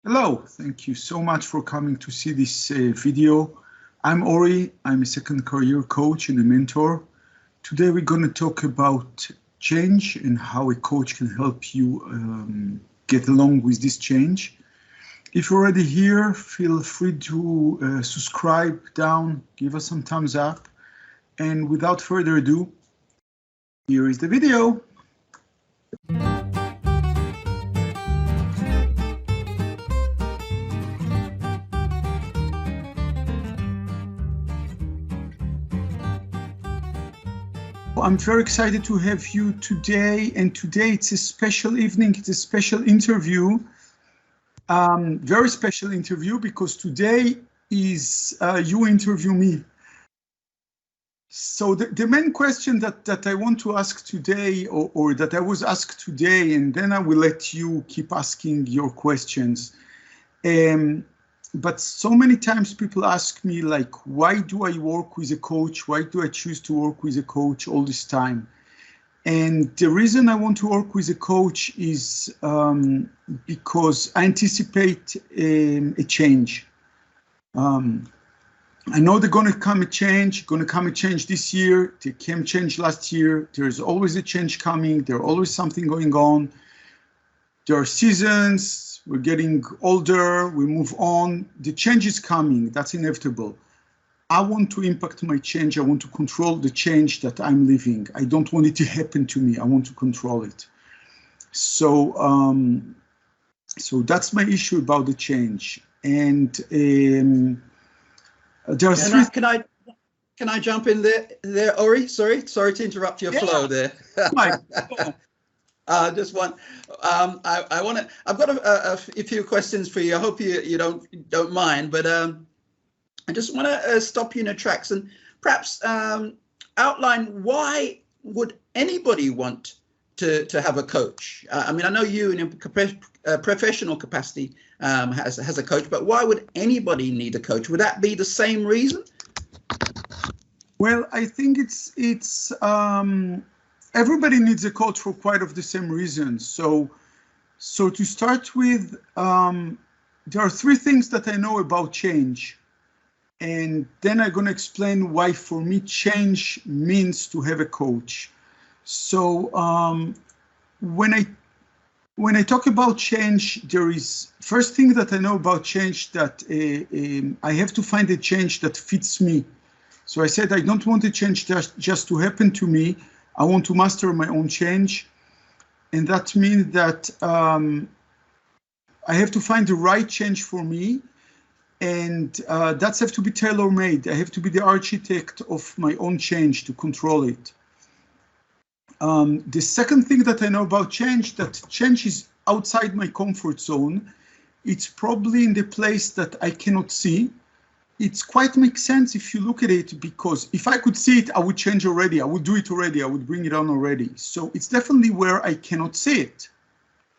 Hello, thank you so much for coming to see this video. I'm Ori, I'm a second career coach and a mentor. Today we're going to talk about change and how a coach can help you get along with this change. If you're already here, feel free to subscribe down, give us some thumbs up. And without further ado, here is the video. I'm very excited to have you today, and today it's a special evening, it's a special interview, very special interview, because today is you interview me. So the main question that I want to ask today, or that I was asked today, and then I will let you keep asking your questions. But so many times people ask me, like, why do I work with a coach? Why do I choose to work with a coach all this time? And the reason I want to work with a coach is because I anticipate a change. I know there's going to come a change, this year. There came change last year. There's always a change coming. There's always something going on. There are seasons. We're getting older, we move on. The change is coming, that's inevitable. I want to impact my change. I want to control the change that I'm living. I don't want it to happen to me. I want to control it. So, so that's my issue about the change. And there are three. Can I jump in there, Ori? Sorry to interrupt your flow there. Just one. I want to. I've got a few questions for you. I hope you don't mind, but I just want to stop you in your tracks and perhaps outline why would anybody want to have a coach? I mean, I know you in a professional capacity has a coach, but why would anybody need a coach? Would that be the same reason? Well, I think it's. Everybody needs a coach for quite of the same reasons. So to start with, there are three things that I know about change. And then I'm going to explain why for me change means to have a coach. So when I talk about change, there is first thing that I know about change that I have to find a change that fits me. So I said I don't want a change just to happen to me. I want to master my own change, and that means that I have to find the right change for me, and that's have to be tailor-made. I have to be the architect of my own change to control it. The second thing that I know about change, that change is outside my comfort zone. It's probably in the place that I cannot see. It's quite makes sense if you look at it, because if I could see it, I would change already. I would do it already. I would bring it on already. So it's definitely where I cannot see it.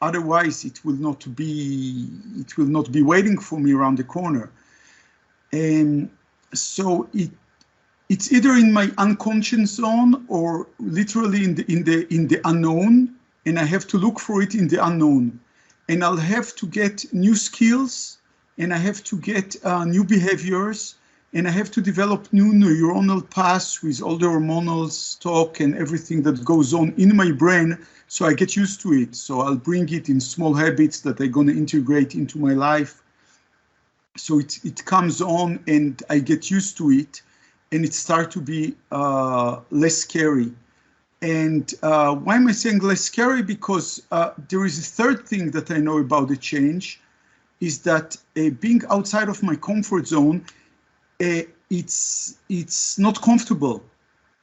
Otherwise, it will not be waiting for me around the corner. And so it's either in my unconscious zone or literally in the unknown, and I have to look for it in the unknown. And I'll have to get new skills, and I have to get new behaviors, and I have to develop new neuronal paths with all the hormonal stock and everything that goes on in my brain, so I get used to it. So I'll bring it in small habits that I'm going to integrate into my life. So it comes on, and I get used to it, and it starts to be less scary. And why am I saying less scary? Because there is a third thing that I know about the change, is that being outside of my comfort zone, it's not comfortable.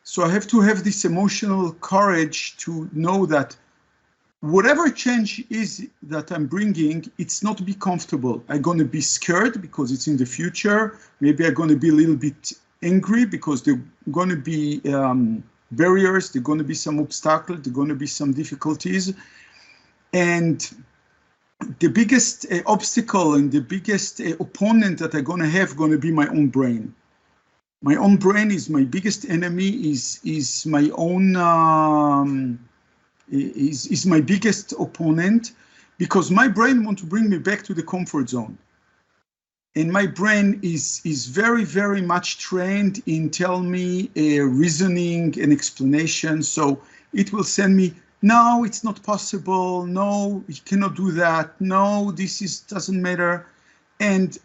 So I have to have this emotional courage to know that whatever change is that I'm bringing, it's not be comfortable. I'm going to be scared because it's in the future. Maybe I'm going to be a little bit angry because there are going to be barriers, there are going to be some obstacles, there are going to be some difficulties. And the biggest obstacle and the biggest opponent that I'm going to be my own brain. My own brain is my biggest enemy, is my own, is my biggest opponent, because my brain wants to bring me back to the comfort zone. And my brain is very, very much trained in tell me reasoning and explanation. So it will send me, no, it's not possible. No, you cannot do that. No, doesn't matter. And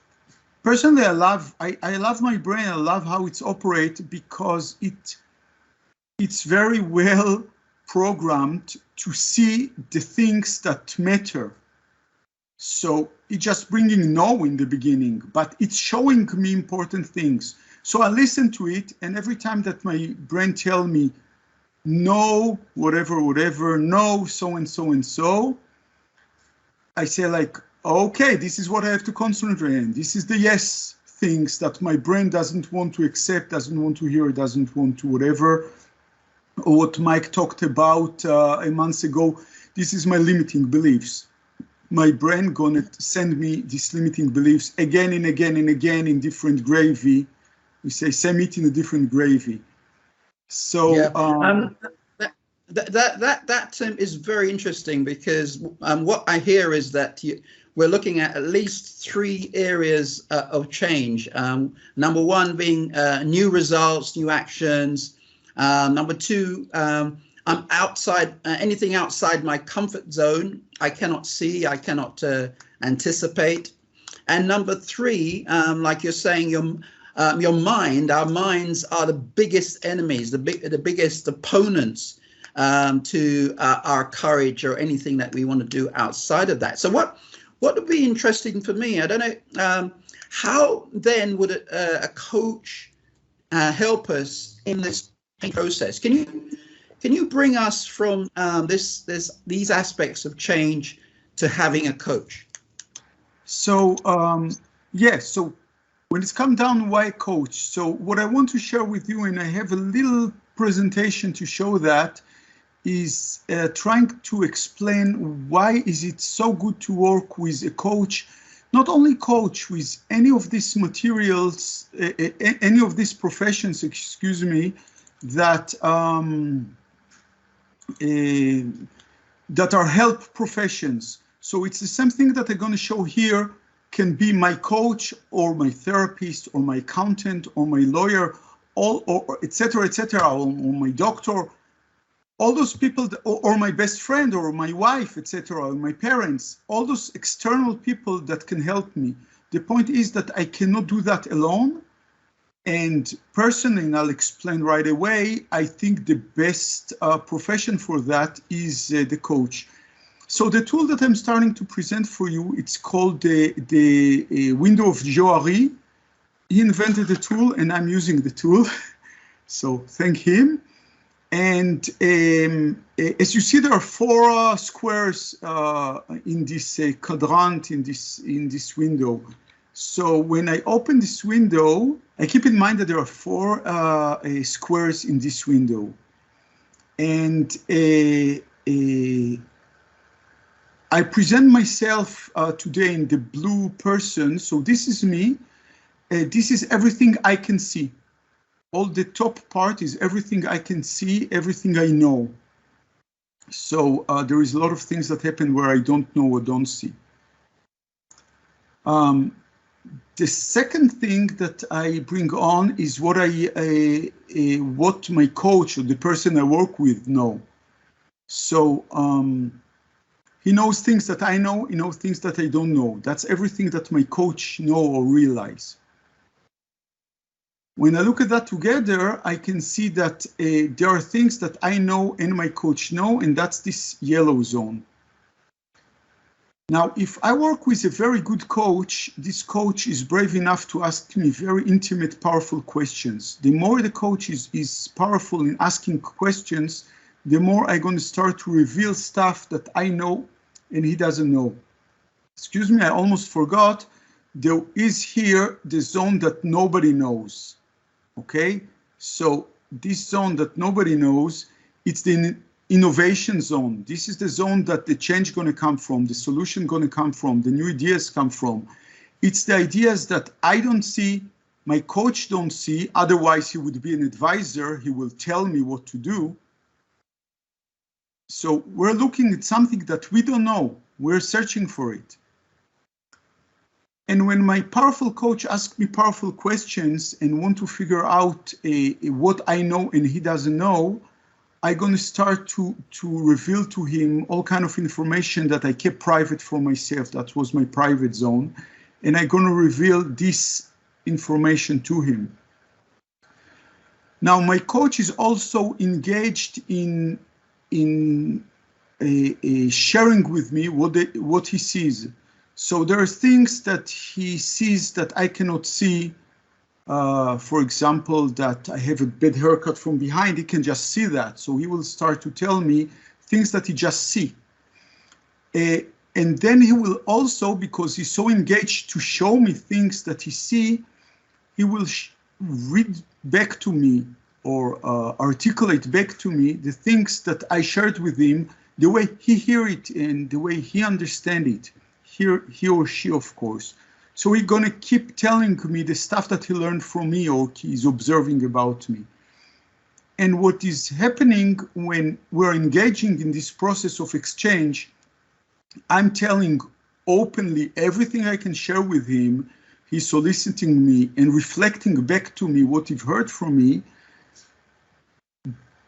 personally, I love my brain. I love how it's operates because it's very well programmed to see the things that matter. So it's just bringing no in the beginning, but it's showing me important things. So I listen to it, and every time that my brain tells me no, whatever, no, so and so and so, I say like, okay, this is what I have to concentrate on. This is the yes things that my brain doesn't want to accept, doesn't want to hear, doesn't want to whatever. Or what Mike talked about a month ago, this is my limiting beliefs. My brain gonna send me these limiting beliefs again and again and again in different gravy. We say same meat in a different gravy. So yeah. That is very interesting, because what I hear is that we're looking at least 3 areas of change. Number 1 being new results, new actions. Number 2, I'm outside, anything outside my comfort zone, I cannot see, I cannot anticipate. And number 3, like you're saying, your mind, our minds are the biggest enemies, the biggest opponents to our courage or anything that we want to do outside of that. So what would be interesting for me, I don't know, how then would a coach help us in this process? Can you bring us from these aspects of change to having a coach? So yes, so when it's come down why coach, so what I want to share with you, and I have a little presentation to show that, is trying to explain why is it so good to work with a coach, not only coach, with any of these materials, any of these professions, excuse me, that that are help professions. So it's the same thing that I'm going to show here can be my coach or my therapist or my accountant or my lawyer, or etc., or my doctor, all those people, or my best friend or my wife, etc., or my parents, all those external people that can help me. The point is that I cannot do that alone. And personally, and I'll explain right away, I think the best profession for that is the coach. So the tool that I'm starting to present for you, it's called the window of Johari. He invented the tool and I'm using the tool. So thank him. And as you see, there are 4 squares in this quadrant, in this window. So when I open this window, I keep in mind that there are 4 squares in this window. And I present myself today in the blue person. So this is me. This is everything I can see. All the top part is everything I can see, everything I know. So there is a lot of things that happen where I don't know or don't see. The second thing that I bring on is what what my coach or the person I work with know. So he knows things that I know, he knows things that I don't know. That's everything that my coach know or realize. When I look at that together, I can see that there are things that I know and my coach know, and that's this yellow zone. Now, if I work with a very good coach, this coach is brave enough to ask me very intimate, powerful questions. The more the coach is powerful in asking questions, the more I'm going to start to reveal stuff that I know and he doesn't know. Excuse me, I almost forgot. There is here the zone that nobody knows. Okay, so this zone that nobody knows, it's the innovation zone. This is the zone that the change going to come from, the solution going to come from, the new ideas come from. It's the ideas that I don't see, my coach don't see, otherwise he would be an advisor, he will tell me what to do. So we're looking at something that we don't know. We're searching for it. And when my powerful coach asks me powerful questions and want to figure out what I know and he doesn't know, I'm going to start to reveal to him all kind of information that I kept private for myself. That was my private zone. And I'm going to reveal this information to him. Now, my coach is also engaged in sharing with me what he sees. So there are things that he sees that I cannot see. For example, that I have a bad haircut from behind, he can just see that. So he will start to tell me things that he just see. And then he will also, because he's so engaged to show me things that he see, he will read back to me or articulate back to me the things that I shared with him, the way he hear it and the way he understand it. He or she, of course. So he's gonna keep telling me the stuff that he learned from me or he's observing about me. And what is happening when we're engaging in this process of exchange, I'm telling openly everything I can share with him. He's soliciting me and reflecting back to me what he's heard from me.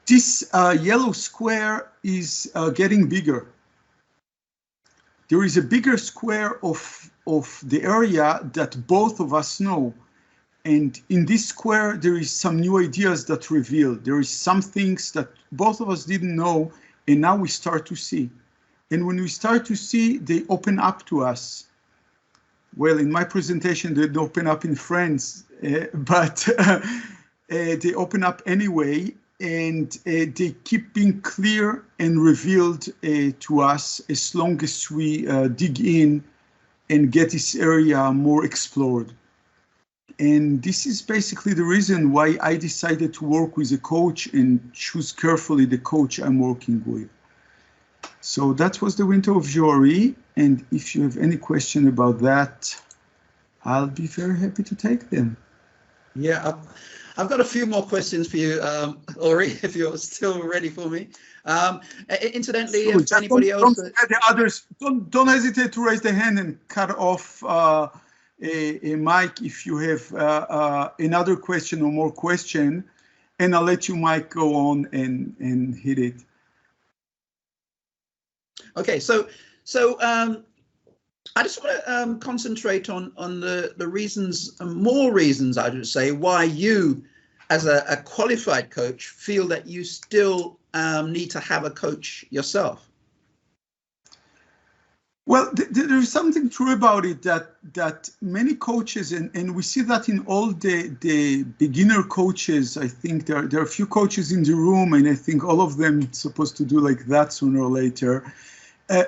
This yellow square is getting bigger. There is a bigger square of the area that both of us know. And in this square, there is some new ideas that reveal. There is some things that both of us didn't know, and now we start to see. And when we start to see, they open up to us. Well, in my presentation, they didn't open up in France, but they open up anyway. And they keep being clear and revealed to us as long as we dig in and get this area more explored. And this is basically the reason why I decided to work with a coach and choose carefully the coach I'm working with. So that was the window of Jory. And if you have any question about that, I'll be very happy to take them. Yeah, I've got a few more questions for you, Ori, if you're still ready for me. Incidentally, sure, if anybody else... The others, don't hesitate to raise the hand and cut off a mic if you have another question or more question, and I'll let you, Mike, go on and hit it. Okay, so I just want to concentrate on the reasons, more reasons, I should say, why you, as a qualified coach, feel that you still need to have a coach yourself. Well, there is something true about it that many coaches, and we see that in all the beginner coaches. I think there are a few coaches in the room, and I think all of them supposed to do like that sooner or later.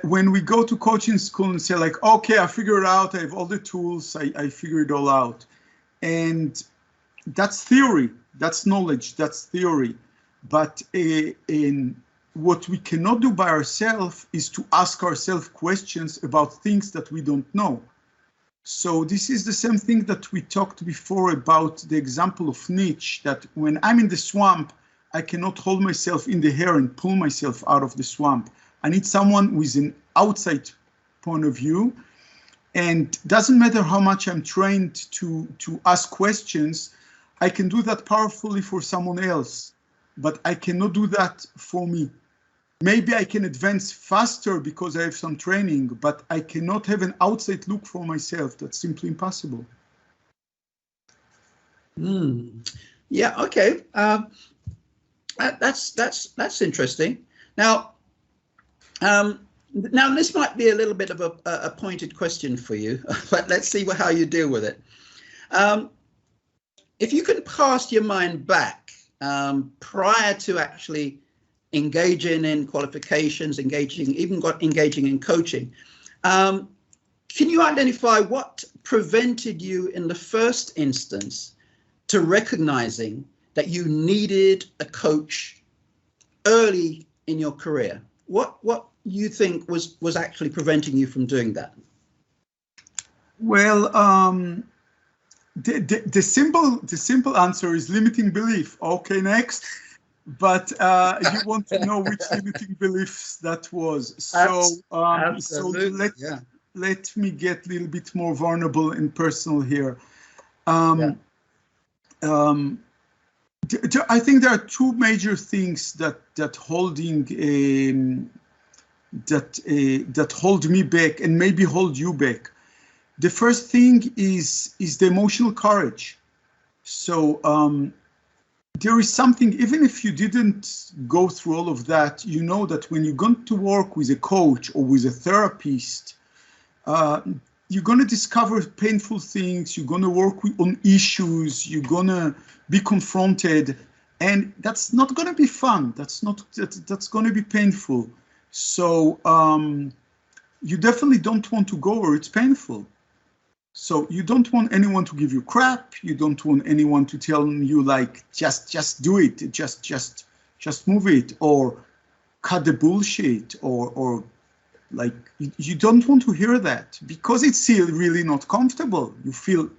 When we go to coaching school and say like, okay, I figured it out, I have all the tools, I figured it all out. And that's theory, that's knowledge, that's theory. But in what we cannot do by ourselves is to ask ourselves questions about things that we don't know. So this is the same thing that we talked before about the example of niche, that when I'm in the swamp, I cannot hold myself in the hair and pull myself out of the swamp. I need someone with an outside point of view, and doesn't matter how much I'm trained to ask questions, I can do that powerfully for someone else, but I cannot do that for me. Maybe I can advance faster because I have some training, but I cannot have an outside look for myself. That's simply impossible. Yeah, okay. That's interesting. Now this might be a little bit of a pointed question for you, but let's see how you deal with it. If you can cast your mind back prior to actually engaging in qualifications, engaging in coaching, can you identify what prevented you in the first instance to recognizing that you needed a coach early in your career? What you think was actually preventing you from doing that? Well, the simple answer is limiting belief. Okay, next. but you want to know which limiting beliefs that was. So, Absolutely. let me get a little bit more vulnerable and personal here. Um, I think there are two major things that hold me back and maybe hold you back. The first thing is the emotional courage. So there is something, even if you didn't go through all of that, you know that when you're going to work with a coach or with a therapist, you're going to discover painful things, you're going to work on issues, you're going to be confronted, and that's not going to be fun. That's going to be painful. So you definitely don't want to go where it's painful. So you don't want anyone to give you crap. You don't want anyone to tell you like, just do it, just move it, or cut the bullshit, or like you don't want to hear that because it's still really not comfortable. You feel.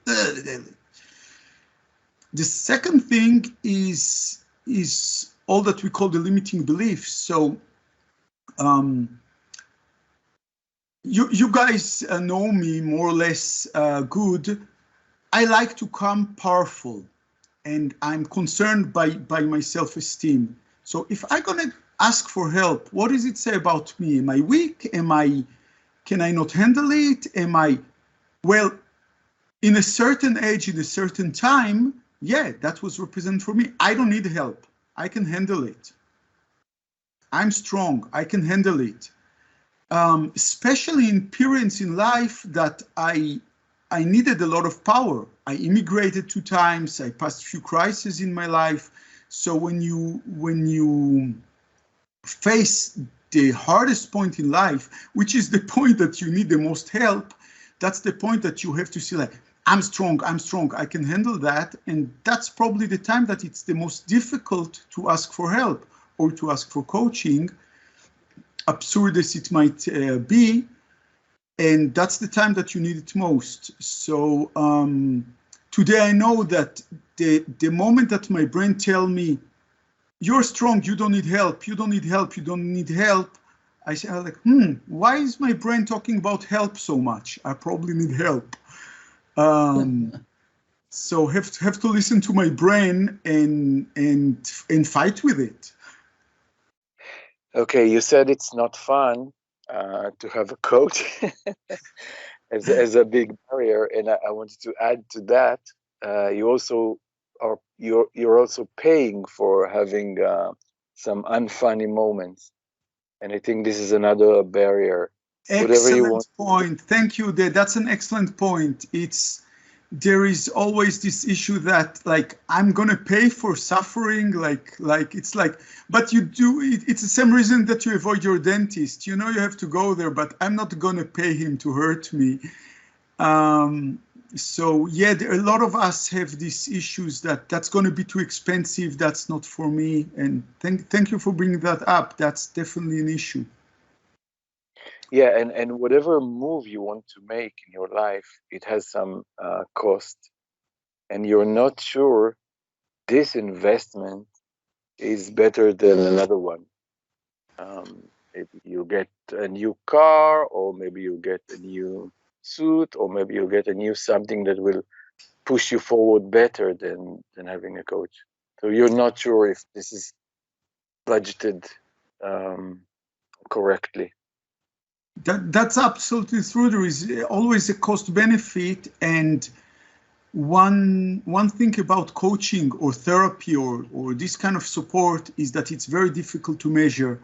The second thing is all that we call the limiting beliefs. So you guys know me more or less good. I like to come powerful, and I'm concerned by my self-esteem. So if I'm gonna ask for help, what does it say about me? Am I weak? Can I not handle it? Well, in a certain age, in a certain time, yeah, that was represented for me. I don't need help. I can handle it. I'm strong. I can handle it. Especially in periods in life that I needed a lot of power. I immigrated 2 times. I passed a few crises in my life. So when you face the hardest point in life, which is the point that you need the most help, that's the point that you have to see like, I'm strong, I can handle that. And that's probably the time that it's the most difficult to ask for help or to ask for coaching, absurd as it might be. And that's the time that you need it most. So today I know that the moment that my brain tells me, you're strong, you don't need help, you don't need help, you don't need help, I say like, why is my brain talking about help so much? I probably need help. So have to listen to my brain and fight with it. Okay, you said it's not fun to have a coach as a big barrier, and I wanted to add to that. You're also paying for having some unfunny moments, and I think this is another barrier. Excellent point. Thank you. That's an excellent point. There is always this issue that like I'm gonna pay for suffering, like it's like, but you do it, it's the same reason that you avoid your dentist. You know you have to go there, but I'm not gonna pay him to hurt me. So yeah, a lot of us have these issues that's gonna be too expensive. That's not for me. And thank you for bringing that up. That's definitely an issue. Yeah, and whatever move you want to make in your life, it has some cost, and you're not sure this investment is better than another one. Maybe you get a new car, or maybe you get a new suit, or maybe you get a new something that will push you forward better than having a coach. So you're not sure if this is budgeted correctly. That's absolutely true. There is always a cost benefit, and one thing about coaching or therapy or this kind of support is that it's very difficult to measure.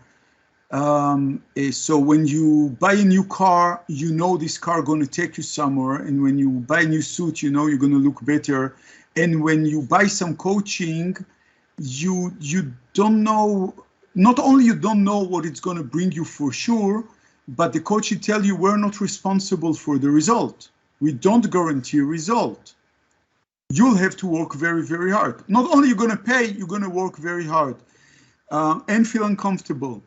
So when you buy a new car, you know this car going to take you somewhere, and when you buy a new suit, you know you're going to look better. And when you buy some coaching, you don't know. Not only you don't know what it's going to bring you for sure, but the coach will tell you we're not responsible for the result. We don't guarantee a result. You'll have to work very, very hard. Not only you're going to pay, you're going to work very hard and feel uncomfortable.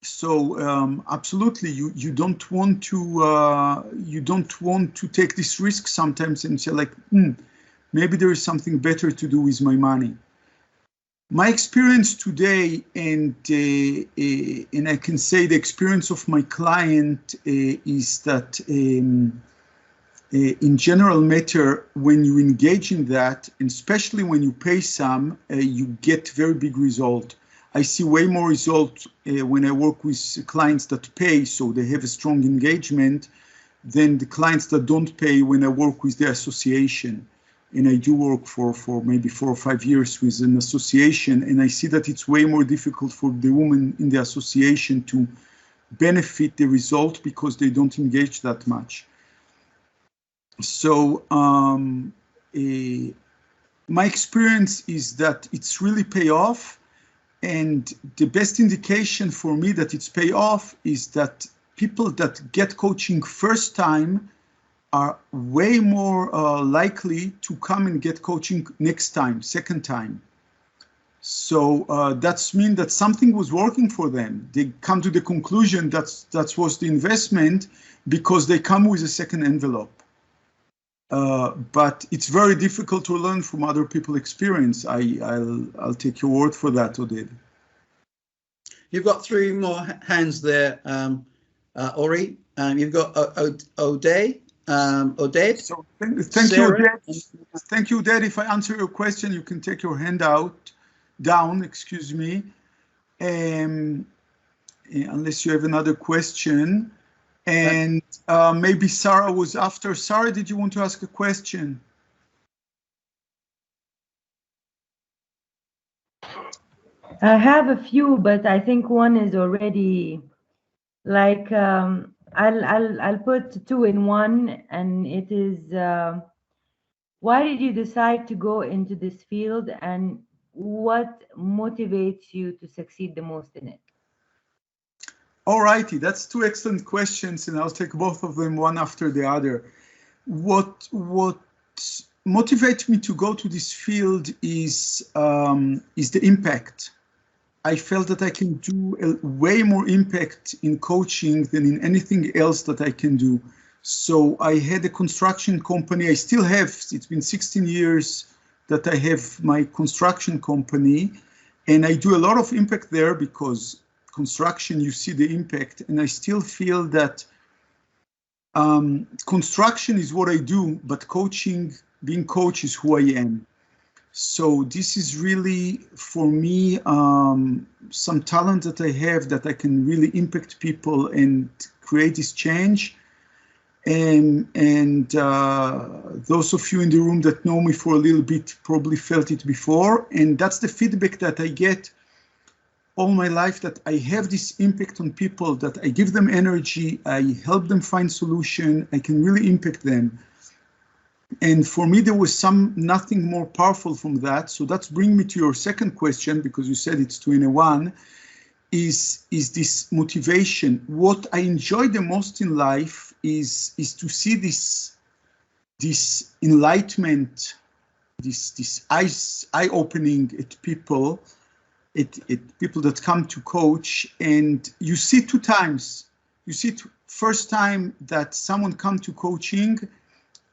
So absolutely, you don't want to take this risk sometimes and say like, maybe there is something better to do with my money. My experience today, and I can say the experience of my client is that in general matter, when you engage in that, and especially when you pay some, you get very big result. I see way more result when I work with clients that pay, so they have a strong engagement, than the clients that don't pay when I work with the association. And I do work for maybe 4 or 5 years with an association, and I see that it's way more difficult for the women in the association to benefit the result because they don't engage that much. So my experience is that it's really pay off, and the best indication for me that it's pay off is that people that get coaching first time are way more likely to come and get coaching next time, second time. So that's mean that something was working for them. They come to the conclusion that was the investment because they come with a second envelope. But it's very difficult to learn from other people's experience. I'll take your word for that, Oded. You've got 3 more hands there, Ori. You've got Oded. So thank you, Oded. Thank you, Oded. If I answer your question, you can take your hand down, excuse me. Unless you have another question. And maybe Sarah was after. Sarah, did you want to ask a question? I have a few, but I think one is already like I'll put 2 in one, and it is why did you decide to go into this field, and what motivates you to succeed the most in it? All righty, that's 2 excellent questions, and I'll take both of them one after the other. What motivates me to go to this field is the impact. I felt that I can do way more impact in coaching than in anything else that I can do. So I had a construction company. I still have. It's been 16 years that I have my construction company, and I do a lot of impact there because construction, you see the impact, and I still feel that construction is what I do, but coaching, being coach is who I am. So this is really, for me, some talent that I have that I can really impact people and create this change. And those of you in the room that know me for a little bit probably felt it before, and that's the feedback that I get all my life, that I have this impact on people, that I give them energy, I help them find solution, I can really impact them. And for me, there was nothing more powerful from that. So that's bring me to your second question, because you said it's 2 in 1, is this motivation. What I enjoy the most in life is to see this enlightenment, this eye-opening at people, people that come to coach, and you see 2 times. You see first time that someone come to coaching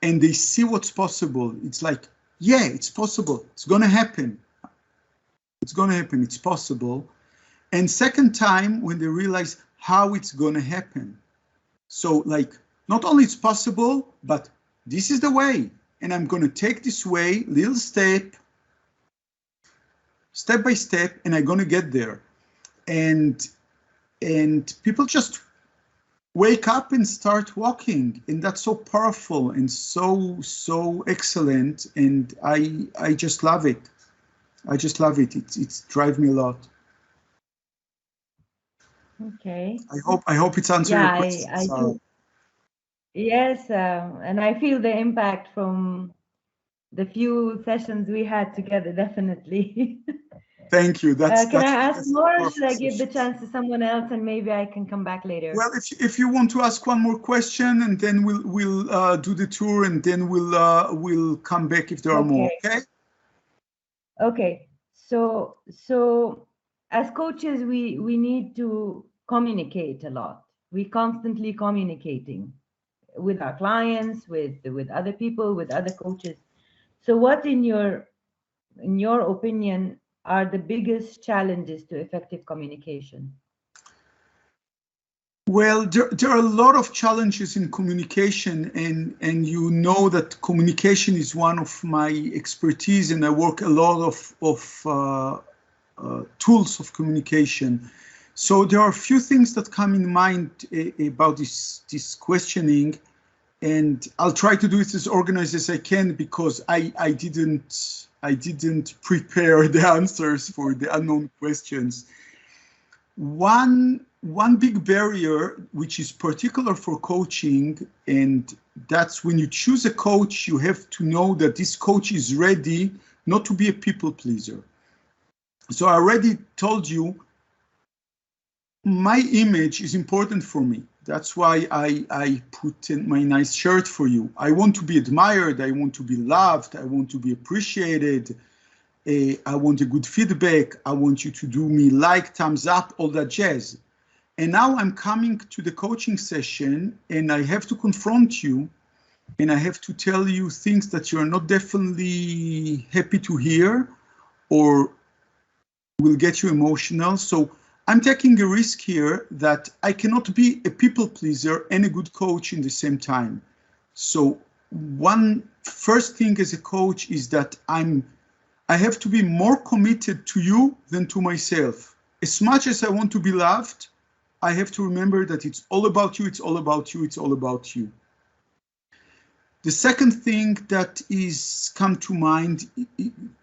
and they see what's possible. It's like, yeah, it's possible. It's going to happen. It's going to happen. It's possible. And second time when they realize how it's going to happen. So like, not only it's possible, but this is the way. And I'm going to take this way, little step by step, and I'm going to get there. And people just wake up and start walking, and that's so powerful and so excellent, and I just love it. I just love it. It's drives me a lot. Okay. I hope it's answered your question. I do. Yes, and I feel the impact from the few sessions we had together, definitely. Thank you. Can I ask more, or should I give the chance to someone else and maybe I can come back later? Well, if you want to ask one more question, and then we'll do the tour, and then we'll come back if there are more. Okay. Okay. So as coaches, we need to communicate a lot. We're constantly communicating with our clients, with other people, with other coaches. So what, in your opinion, are the biggest challenges to effective communication? Well, there are a lot of challenges in communication, and you know that communication is one of my expertise, and I work a lot of tools of communication. So there are a few things that come in mind about this questioning, and I'll try to do it as organized as I can because I didn't prepare the answers for the unknown questions. One big barrier, which is particular for coaching, and that's when you choose a coach, you have to know that this coach is ready not to be a people pleaser. So I already told you, my image is important for me. That's why I put in my nice shirt for you. I want to be admired. I want to be loved. I want to be appreciated. I want a good feedback. I want you to do me like, thumbs up, all that jazz. And now I'm coming to the coaching session and I have to confront you and I have to tell you things that you're not definitely happy to hear or will get you emotional. So I'm taking a risk here that I cannot be a people pleaser and a good coach in the same time. So one first thing as a coach is that I have to be more committed to you than to myself. As much as I want to be loved, I have to remember that it's all about you, it's all about you, it's all about you. The second thing that is come to mind,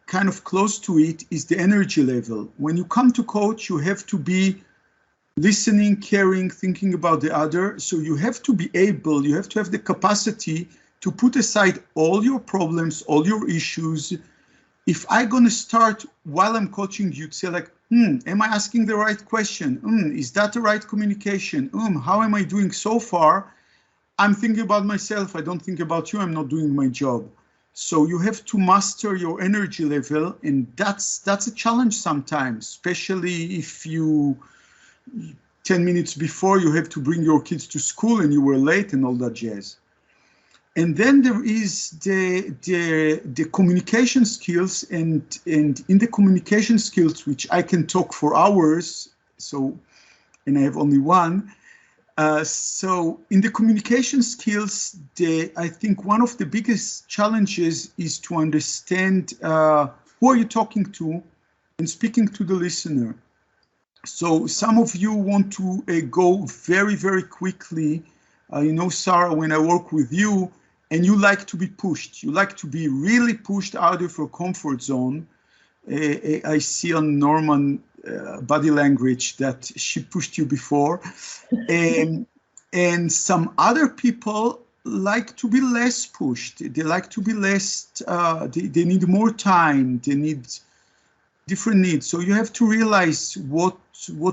kind of close to it, is the energy level. When you come to coach, you have to be listening, caring, thinking about the other. So you have to be able, you have to have the capacity to put aside all your problems, all your issues. If I'm going to start while I'm coaching you to say like, am I asking the right question? Is that the right communication? How am I doing so far? I'm thinking about myself. I don't think about you. I'm not doing my job. So you have to master your energy level. And that's a challenge sometimes, especially if 10 minutes before you have to bring your kids to school and you were late and all that jazz. And then there is the communication skills, and in the communication skills, which I can talk for hours, and I have only one. So in the communication skills, I think one of the biggest challenges is to understand who are you talking to and speaking to the listener. So some of you want to go very, very quickly. Sarah, when I work with you, and you like to be pushed. You like to be really pushed out of your comfort zone. I see on Norman body language that she pushed you before. And some other people like to be less pushed. They like to be less, they need more time. They need different needs. So you have to realize what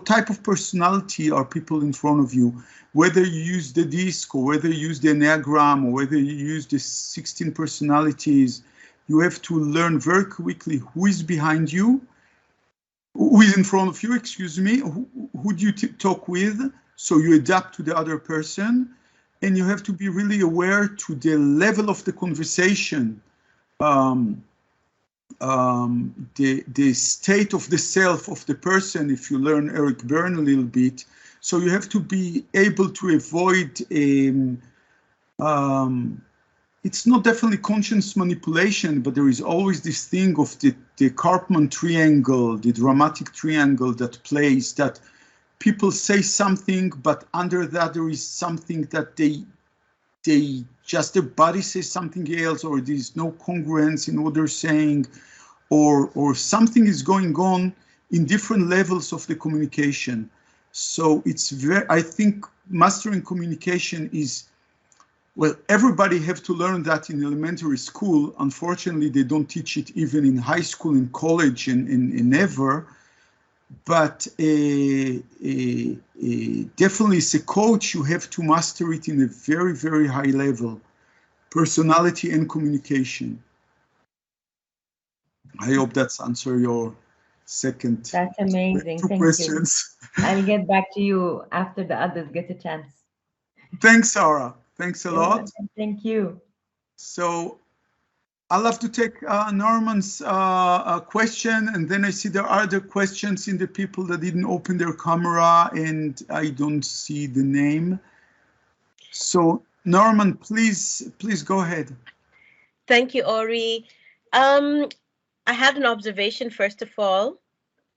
type of personality are people in front of you. Whether you use the DISC or whether you use the Enneagram or whether you use the 16 personalities, you have to learn very quickly who is behind you, who is in front of you, excuse me, who do you talk with, so you adapt to the other person, and you have to be really aware to the level of the conversation, the state of the self of the person, if you learn Eric Berne a little bit. So you have to be able to avoid, it's not definitely conscious manipulation, but there is always this thing of the Karpman triangle, the dramatic triangle that plays, that people say something, but under that there is something that they just their body says something else, or there's no congruence in what they're saying, or something is going on in different levels of the communication. So I think mastering communication is, well, everybody have to learn that in elementary school. Unfortunately, they don't teach it even in high school, in college, and never. But definitely as a coach, you have to master it in a very, very high level, personality and communication. I hope that's answer your second. That's amazing. Two Thank questions. you. I'll get back to you after the others get a chance. Thanks, Sarah. Thanks a lot. Thank you. So I'll have to take Norman's question, and then I see there are other questions in the people that didn't open their camera, and I don't see the name. So Norman, please go ahead. Thank you, Ori. I had an observation, first of all,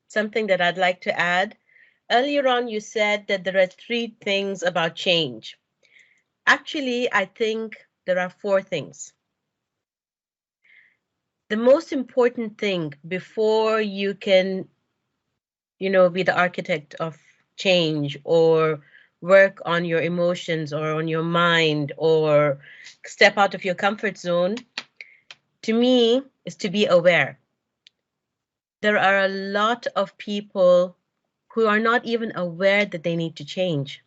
something that I'd like to add. Earlier on, you said that there are 3 things about change. Actually, I think there are 4 things. The most important thing before you can, be the architect of change or work on your emotions or on your mind or step out of your comfort zone, to me, is to be aware. There are a lot of people who are not even aware that they need to change.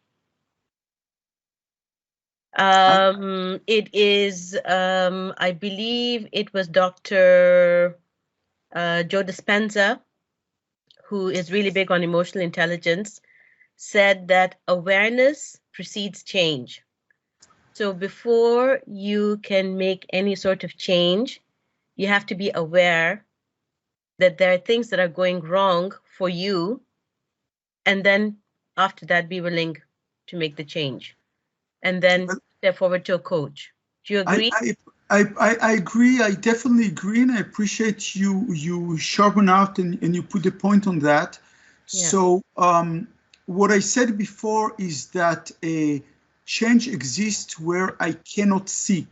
It is, I believe it was Dr. Joe Dispenza, who is really big on emotional intelligence, said that awareness precedes change. So before you can make any sort of change, you have to be aware that there are things that are going wrong for you, and then after that, be willing to make the change, and then step forward to a coach. Do you agree? I agree. I definitely agree, and I appreciate you sharpen out and you put the point on that. Yeah. So what I said before is that a change exists where I cannot see.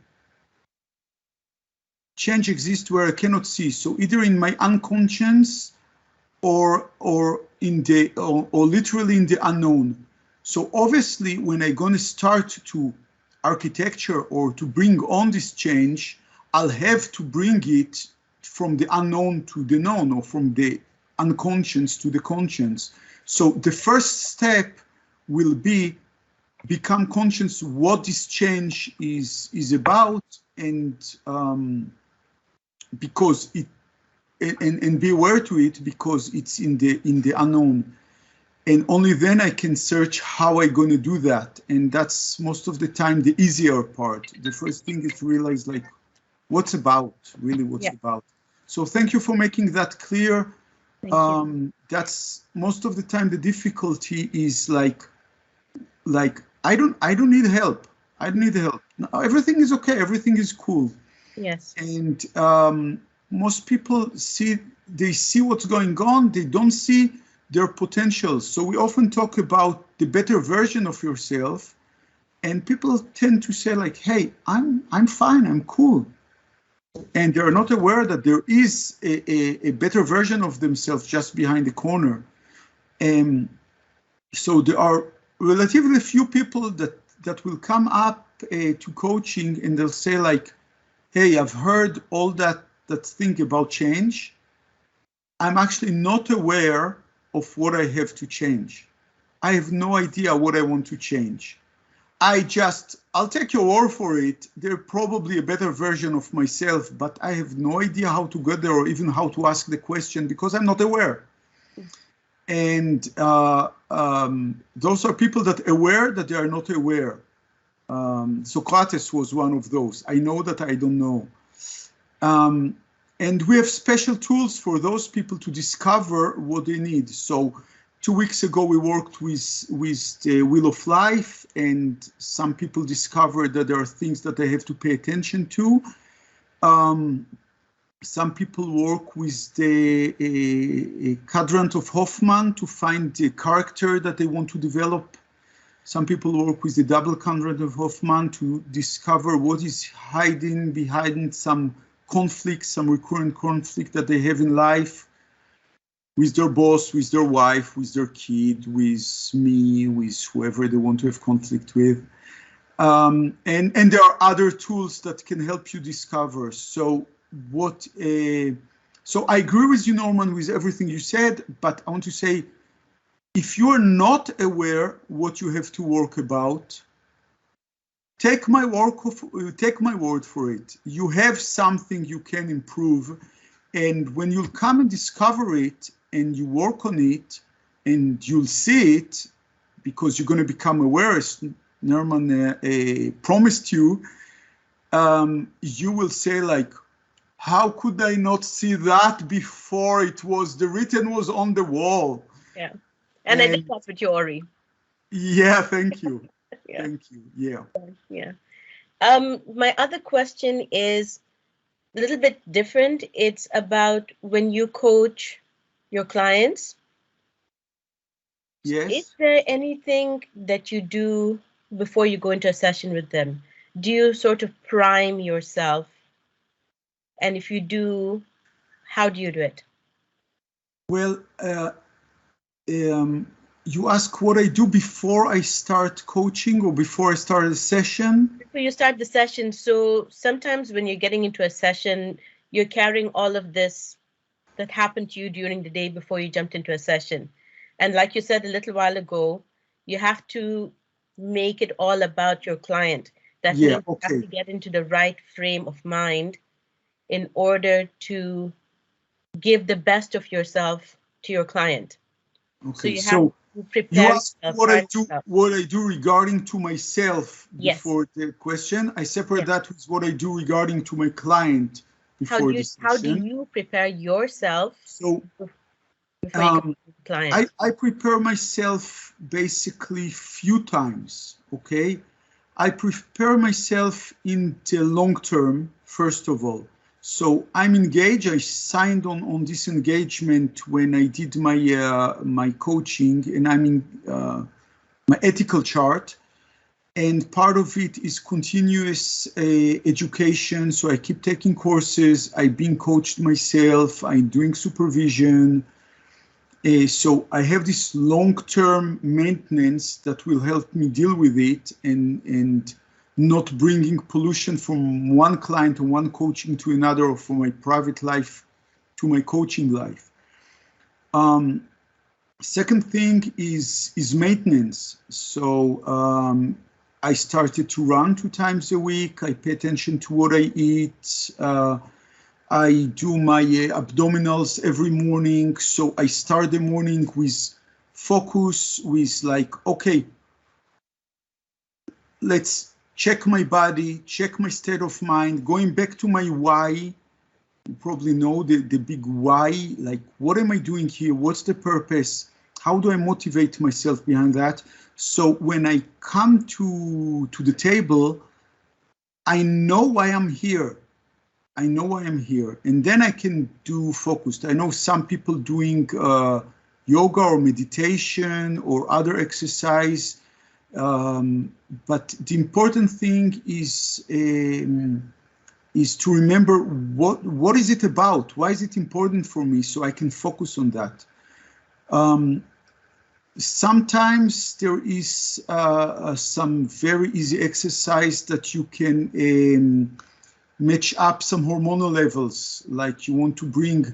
Change exists where I cannot see. So either in my unconscious or literally in the unknown. So obviously, when I'm going to start to architecture or to bring on this change, I'll have to bring it from the unknown to the known, or from the unconscious to the conscious. So the first step will be become conscious what this change is about, and because it and be aware to it, because it's in the unknown. And only then I can search how I'm going to do that. And that's most of the time the easier part. The first thing is to realize, like, what's about, really what's about. So thank you for making that clear. That's most of the time the difficulty is like I don't need help. I don't need help. No, everything is okay. Everything is cool. Yes. And most people see what's going on. They don't see their potential. So we often talk about the better version of yourself, and people tend to say, like, hey, I'm fine, I'm cool. And they're not aware that there is a better version of themselves just behind the corner. And so there are relatively few people that will come up to coaching, and they'll say, like, hey, I've heard all that thing about change. I'm actually not aware of what I have to change. I have no idea what I want to change. I'll take your word for it. There's probably a better version of myself, but I have no idea how to get there or even how to ask the question, because I'm not aware. And those are people that are aware that they are not aware. Socrates was one of those. I know that I don't know. And we have special tools for those people to discover what they need. So 2 weeks ago, we worked with the Wheel of Life, and some people discovered that there are things that they have to pay attention to. Some people work with the quadrant of Hoffman to find the character that they want to develop. Some people work with the double quadrant of Hoffman to discover what is hiding behind some conflict, some recurrent conflict that they have in life, with their boss, with their wife, with their kid, with me, with whoever they want to have conflict with. And there are other tools that can help you discover. So I agree with you, Norman, with everything you said, but I want to say, if you are not aware what you have to work about, take my word for it. You have something you can improve, and when you'll come and discover it and you work on it, and you'll see it, because you're going to become aware, as Norman promised you, you will say, like, how could I not see that before it was, the written was on the wall? Yeah. And I did that with you, Ori. Yeah, thank you. Yeah. Thank you. Yeah. Yeah. My other question is a little bit different. It's about when you coach your clients. Yes. Is there anything that you do before you go into a session with them? Do you sort of prime yourself? And if you do, how do you do it? Well, you ask what I do before I start coaching or before I start a session? Before you start the session. So sometimes when you're getting into a session, you're carrying all of this that happened to you during the day before you jumped into a session. And like you said a little while ago, you have to make it all about your client. That means you have to get into the right frame of mind in order to give the best of yourself to your client. Okay, so you have to prepare you ask yourself, what I do regarding to myself before yes. the question. I separate that with what I do regarding to my client before the session. How do you prepare yourself before you come to the client? I prepare myself basically few times, okay? I prepare myself in the long term, first of all. So I'm engaged. I signed on this engagement when I did my my coaching, and I'm in my ethical chart. And part of it is continuous education. So I keep taking courses. I've been coached myself. I'm doing supervision. So I have this long-term maintenance that will help me deal with it and not bringing pollution from one client or one coaching to another, or from my private life to my coaching life. Second thing is maintenance. So I started to run 2 times a week. I pay attention to what I eat. I do my abdominals every morning. So I start the morning with focus, with like, okay, let's check my body, check my state of mind, going back to my why. You probably know the big why, like, what am I doing here? What's the purpose? How do I motivate myself behind that? So when I come to the table, I know why I'm here. I know why I'm here, and then I can do focused. I know some people doing yoga or meditation or other exercise, but the important thing is to remember what is it about? Why is it important for me? So I can focus on that. Sometimes there is some very easy exercise that you can match up some hormonal levels, like you want to bring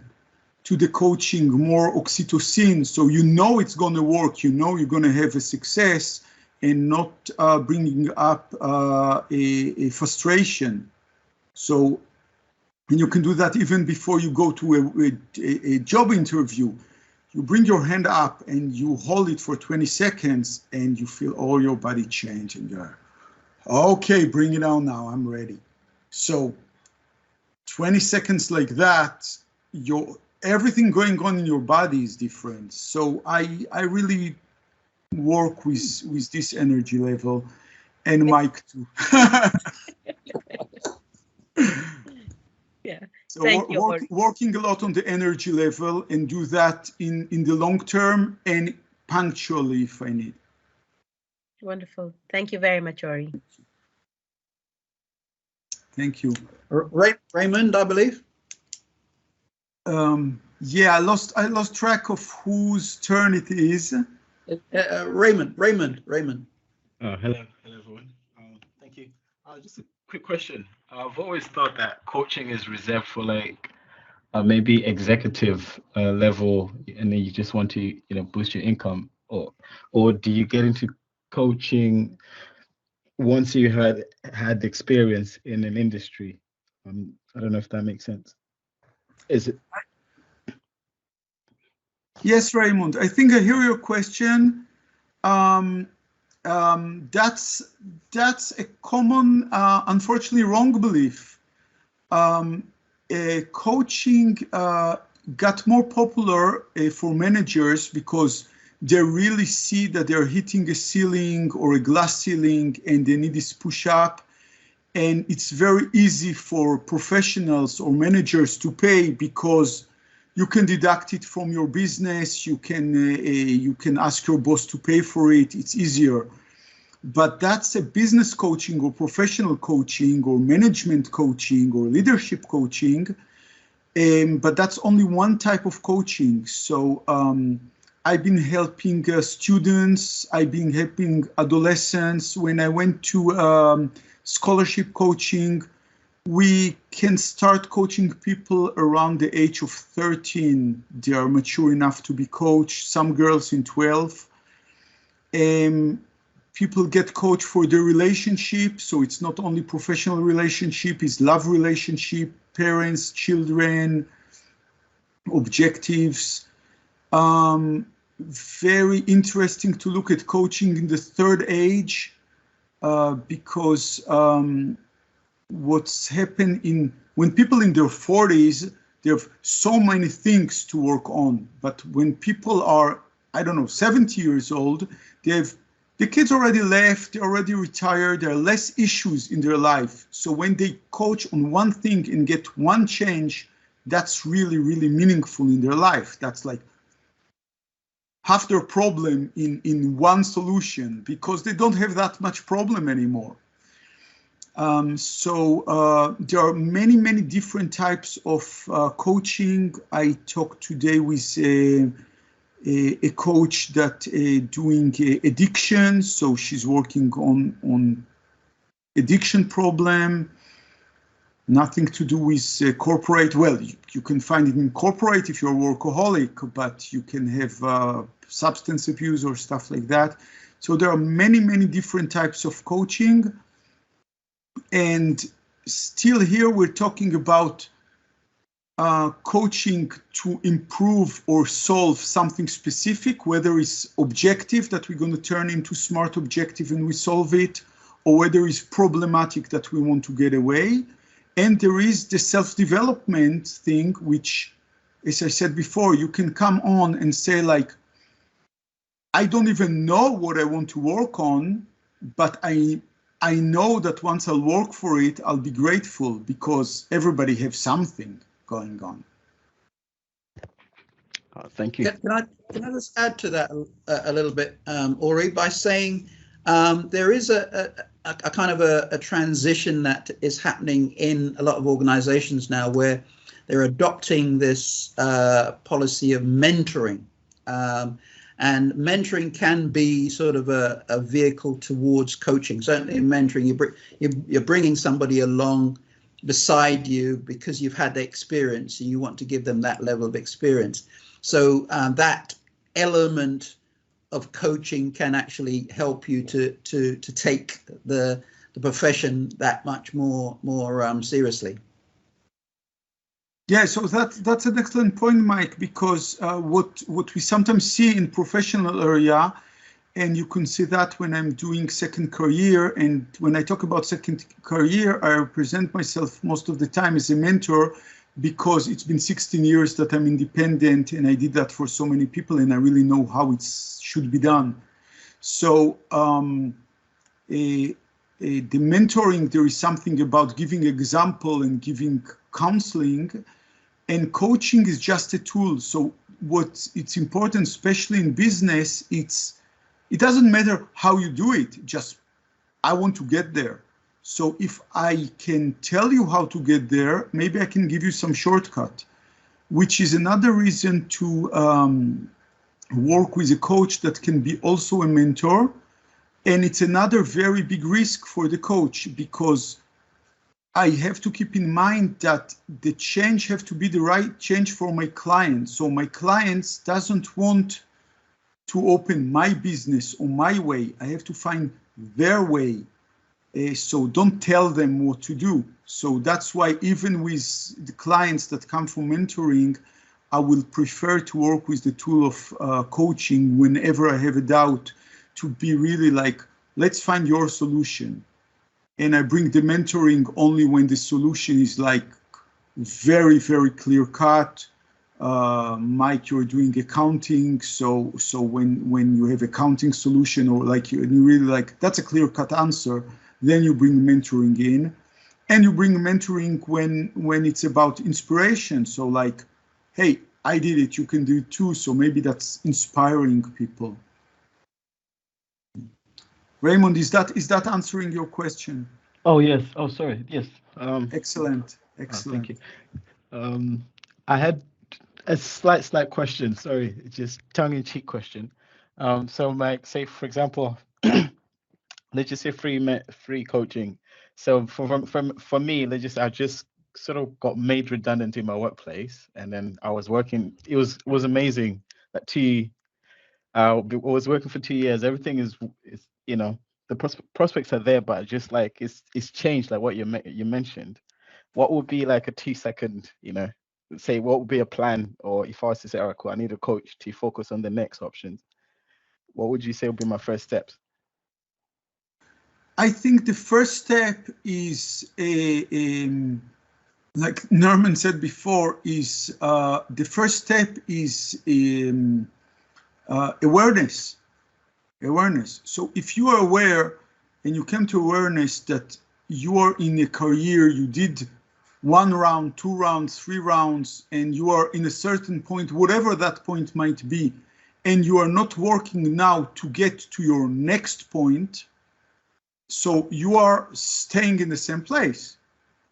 to the coaching more oxytocin, so you know it's going to work, you know you're going to have a success, and not bringing up a frustration. So, and you can do that even before you go to a job interview. You bring your hand up and you hold it for 20 seconds and you feel all your body change, and you're, okay, bring it on now, I'm ready. So 20 seconds like that, everything going on in your body is different. So I really work with this energy level, and Mike too. Yeah. So working a lot on the energy level, and do that in the long term and punctually if I need. Wonderful. Thank you very much, Ori. Thank you. Raymond, I believe. Yeah, I lost track of whose turn it is. Raymond. Hello everyone. Thank you. Just a quick question. I've always thought that coaching is reserved for like maybe executive level, and then you just want to boost your income, or do you get into coaching once you had experience in an industry? I don't know if that makes sense. Is it? Yes, Raymond, I think I hear your question. That's a common, unfortunately, wrong belief. coaching got more popular for managers because they really see that they're hitting a ceiling or a glass ceiling and they need this push up. And it's very easy for professionals or managers to pay because you can deduct it from your business. You can ask your boss to pay for it. It's easier. But that's a business coaching or professional coaching or management coaching or leadership coaching. But that's only one type of coaching. So I've been helping students. I've been helping adolescents. When I went to scholarship coaching, we can start coaching people around the age of 13. They are mature enough to be coached, some girls in 12. People get coached for their relationship, so it's not only professional relationship, it's love relationship, parents, children, objectives. Very interesting to look at coaching in the third age because what's happened when people in their 40s, they have so many things to work on. But when people are, I don't know, 70 years old, the kids already left, they're already retired, there are less issues in their life. So when they coach on one thing and get one change, that's really, really meaningful in their life. That's like half their problem in one solution because they don't have that much problem anymore. So there are many, many different types of coaching. I talked today with a coach that doing addiction. So she's working on addiction problem. Nothing to do with corporate. Well, you can find it in corporate if you're a workaholic, but you can have substance abuse or stuff like that. So there are many, many different types of coaching. And still here we're talking about coaching to improve or solve something specific, whether it's objective that we're going to turn into smart objective and we solve it, or whether it's problematic that we want to get away. And there is the self-development thing, which, as I said before, you can come on and say like, I don't even know what I want to work on, but I know that once I'll work for it, I'll be grateful because everybody has something going on. Thank you. Can I just add to that a little bit, Ori, by saying there is a kind of a transition that is happening in a lot of organizations now where they're adopting this policy of mentoring. And mentoring can be sort of a vehicle towards coaching. Certainly in mentoring, you're bringing somebody along beside you because you've had the experience and you want to give them that level of experience. So that element of coaching can actually help you to take the profession that much more seriously. Yeah, so that's an excellent point, Mike, because what we sometimes see in professional area, and you can see that when I'm doing second career, and when I talk about second career, I represent myself most of the time as a mentor because it's been 16 years that I'm independent and I did that for so many people and I really know how it should be done. So the mentoring, there is something about giving example and giving counseling, and coaching is just a tool. So it's important, especially in business, it doesn't matter how you do it, just I want to get there. So if I can tell you how to get there, maybe I can give you some shortcut, which is another reason to work with a coach that can be also a mentor. And it's another very big risk for the coach because I have to keep in mind that the change have to be the right change for my clients. So my clients doesn't want to open my business or my way. I have to find their way. So don't tell them what to do. So that's why even with the clients that come from mentoring, I will prefer to work with the tool of coaching whenever I have a doubt, to be really like, let's find your solution. And I bring the mentoring only when the solution is like very, very clear cut. Mike, you're doing accounting, so when you have accounting solution, or like you really like, that's a clear cut answer, then you bring mentoring in. And you bring mentoring when it's about inspiration. So like, hey, I did it, you can do it too. So maybe that's inspiring people. Raymond, is that answering your question? Oh yes. Oh sorry. Yes. Excellent. Excellent. Thank you. I had a slight question. Sorry, just tongue-in-cheek question. So Mike, say for example, let's just say free coaching. So for me, I just sort of got made redundant in my workplace, and then I was working. It was amazing. I was working for 2 years. Everything is the prospects are there, but just like it's changed. Like what you mentioned, what would be like a 2-second, say what would be a plan, or if I was to say, all right, cool, I need a coach to focus on the next options. What would you say would be my first steps? I think the first step is like Norman said before, is the first step is awareness. Awareness. So if you are aware and you come to awareness that you are in a career, you did 1 round, 2 rounds, 3 rounds, and you are in a certain point, whatever that point might be, and you are not working now to get to your next point, so you are staying in the same place.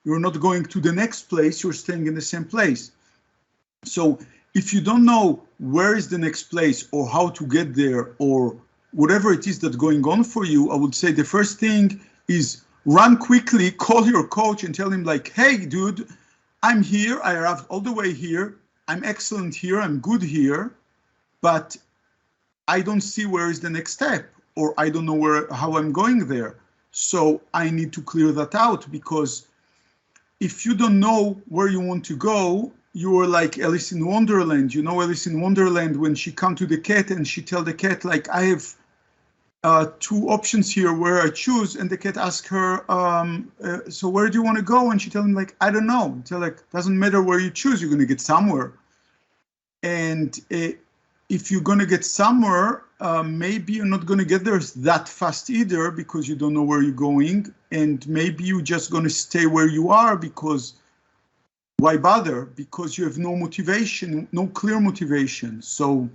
You're not going to the next place, you're staying in the same place. So if you don't know where is the next place or how to get there or whatever it is that's going on for you, I would say the first thing is run quickly, call your coach and tell him like, hey dude, I'm here, I arrived all the way here, I'm excellent here, I'm good here, but I don't see where is the next step, or I don't know how I'm going there. So I need to clear that out, because if you don't know where you want to go, you are like Alice in Wonderland. You know Alice in Wonderland, when she come to the cat and she tell the cat like, I have 2 options here where I choose, and the cat asks her, so where do you want to go? And she tell him like, I don't know. Tell like, doesn't matter where you choose, you're gonna get somewhere. And if you're gonna get somewhere, maybe you're not gonna get there that fast either, because you don't know where you're going, and maybe you're just gonna stay where you are, because why bother? Because you have no motivation, no clear motivation. So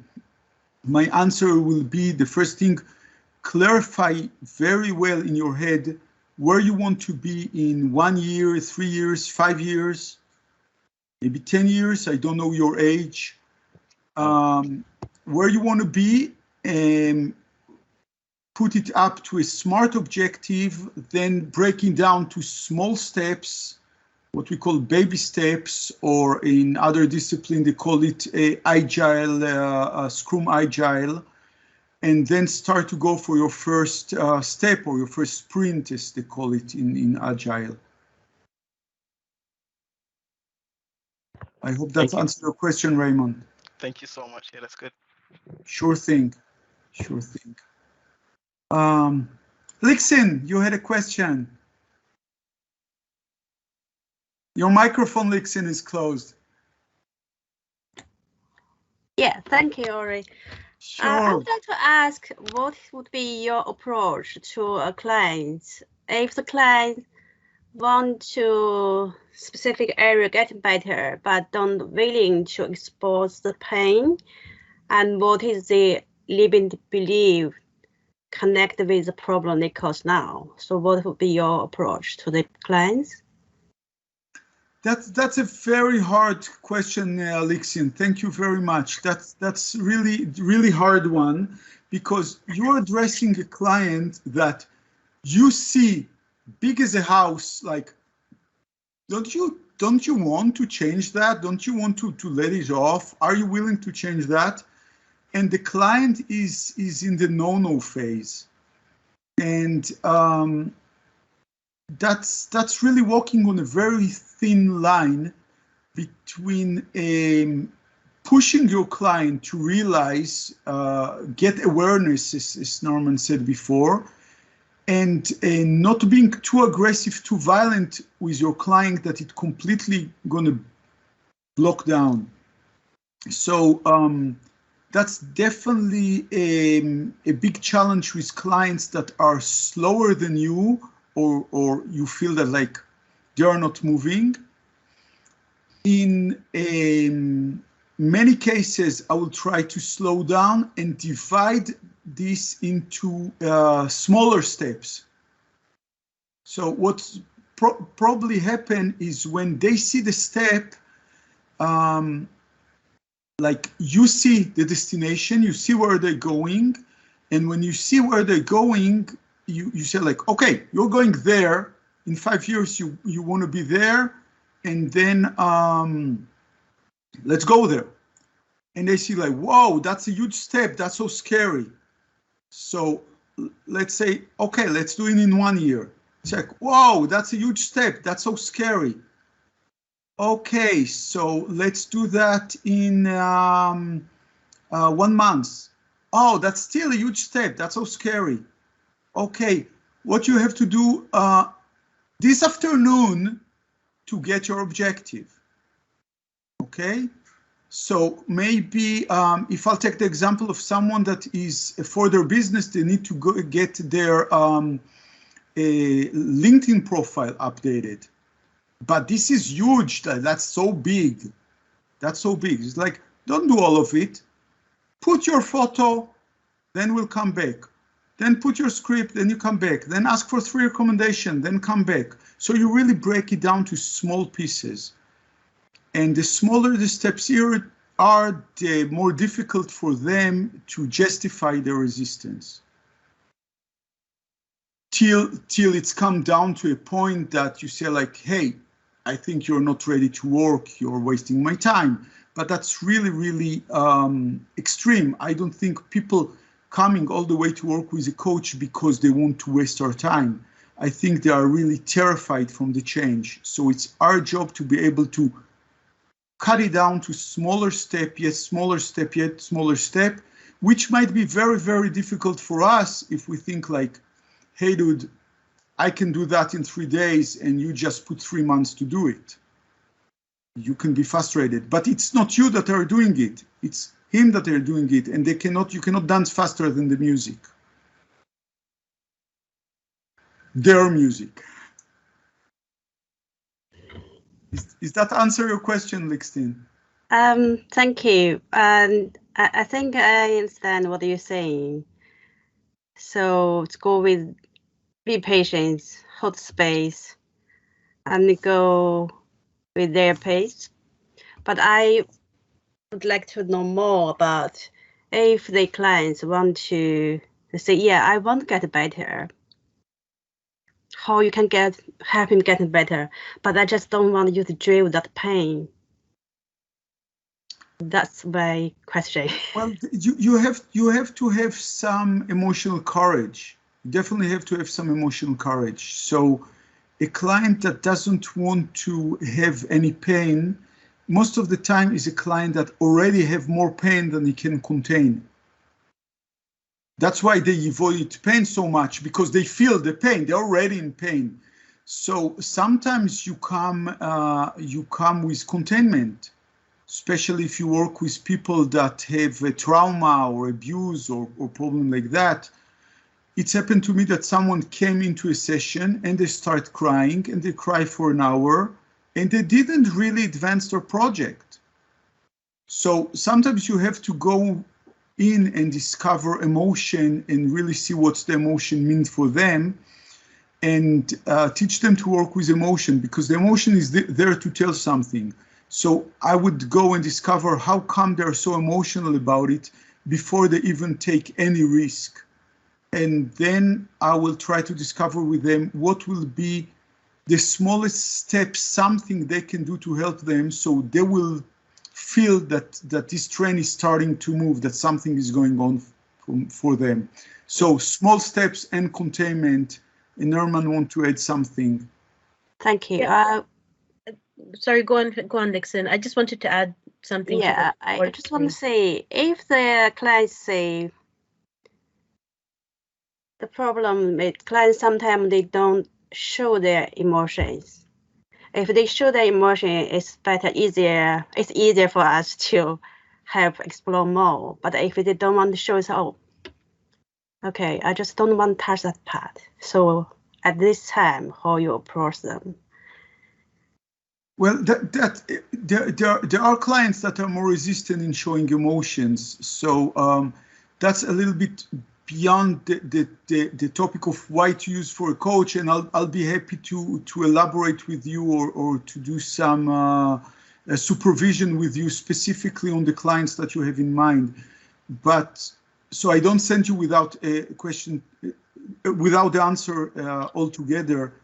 my answer will be, the first thing, clarify very well in your head where you want to be in 1 year, 3 years, 5 years, maybe 10 years. I don't know your age. Where you want to be, and put it up to a smart objective, then breaking down to small steps, what we call baby steps, or in other discipline, they call it agile, Scrum Agile, and then start to go for your first step, or your first sprint, as they call it in Agile. I hope that answered your question, Raymond. Thank you so much. Yeah, that's good. Sure thing. Sure thing. Lixin, you had a question. Your microphone, Lixin, is closed. Yeah, thank you, Ori. Sure. I would like to ask, what would be your approach to a client if the client want to specific area get better, but don't willing to expose the pain? And what is the limiting belief connect with the problem they cause now? So what would be your approach to the clients? That's a very hard question, Lixin. Thank you very much. That's really hard one, because you're addressing a client that you see big as a house. Like, don't you want to change that? Don't you want to let it off? Are you willing to change that? And the client is in the no phase, and that's really walking on a very thin line between pushing your client to realize, get awareness, as Norman said before, and not being too aggressive, too violent with your client that it completely gonna block down. So that's definitely a big challenge with clients that are slower than you, or you feel that like they are not moving. In many cases, I will try to slow down and divide this into smaller steps. So what's probably happen is when they see the step, like you see the destination, you see where they're going, and when you see where they're going, you say like, okay, you're going there. In 5 years, you want to be there, and then let's go there. And they see like, whoa, that's a huge step. That's so scary. So let's say, okay, let's do it in 1 year. It's like, whoa, that's a huge step. That's so scary. Okay, so let's do that in 1 month. Oh, that's still a huge step. That's so scary. Okay, what you have to do this afternoon to get your objective. Okay, so maybe if I'll take the example of someone that is for their business, they need to go get their LinkedIn profile updated. But this is huge. That's so big. That's so big. It's like, don't do all of it. Put your photo, then we'll come back. Then put your script, then you come back. Then ask for 3 recommendations, then come back. So you really break it down to small pieces. And the smaller the steps here are, the more difficult for them to justify their resistance. Till it's come down to a point that you say like, hey, I think you're not ready to work, you're wasting my time. But that's really, really extreme. I don't think people coming all the way to work with a coach because they want to waste our time. I think they are really terrified from the change. So it's our job to be able to cut it down to smaller step, yet smaller step, yet smaller step, which might be very, very difficult for us if we think like, hey, dude, I can do that in 3 days and you just put 3 months to do it. You can be frustrated, but it's not you that are doing it. It's him that are doing it, and you cannot dance faster than the music. Their music. Is that answer your question, Lixtin? Thank you. And I think I understand what you're saying. So to go with be patient, hold space, and go with their pace. But I would like to know more about if the clients want to say, yeah, I want to get better. How you can help him getting better, but I just don't want you to drill that pain. That's my question. Well, you have to have some emotional courage. You definitely have to have some emotional courage. So a client that doesn't want to have any pain, most of the time is a client that already have more pain than he can contain. That's why they avoid pain so much, because they feel the pain. They're already in pain. So sometimes you come with containment, especially if you work with people that have a trauma or abuse or problem like that. It's happened to me that someone came into a session and they start crying and they cry for an hour and they didn't really advance their project. So sometimes you have to go in and discover emotion and really see what's the emotion means for them, and teach them to work with emotion, because the emotion is there to tell something. So I would go and discover how come they're so emotional about it before they even take any risk. And then I will try to discover with them what will be the smallest step, something they can do to help them, so they will feel that this train is starting to move, that something is going on for them. So small steps and containment. And Norman want to add something. Thank you. Yeah. Sorry, go on, Lixin. I just wanted to add something. Yeah, I just want to say, if the clients say, The problem with clients, sometimes they don't show their emotions. If they show their emotion, it's easier for us to help explore more. But if they don't want to show us, oh, okay, I just don't want to touch that part. So at this time, how you approach them? Well, there are clients that are more resistant in showing emotions. So that's a little bit beyond the topic of why to use for a coach, and I'll be happy to elaborate with you or to do some supervision with you specifically on the clients that you have in mind. But so I don't send you without a question, without the answer altogether.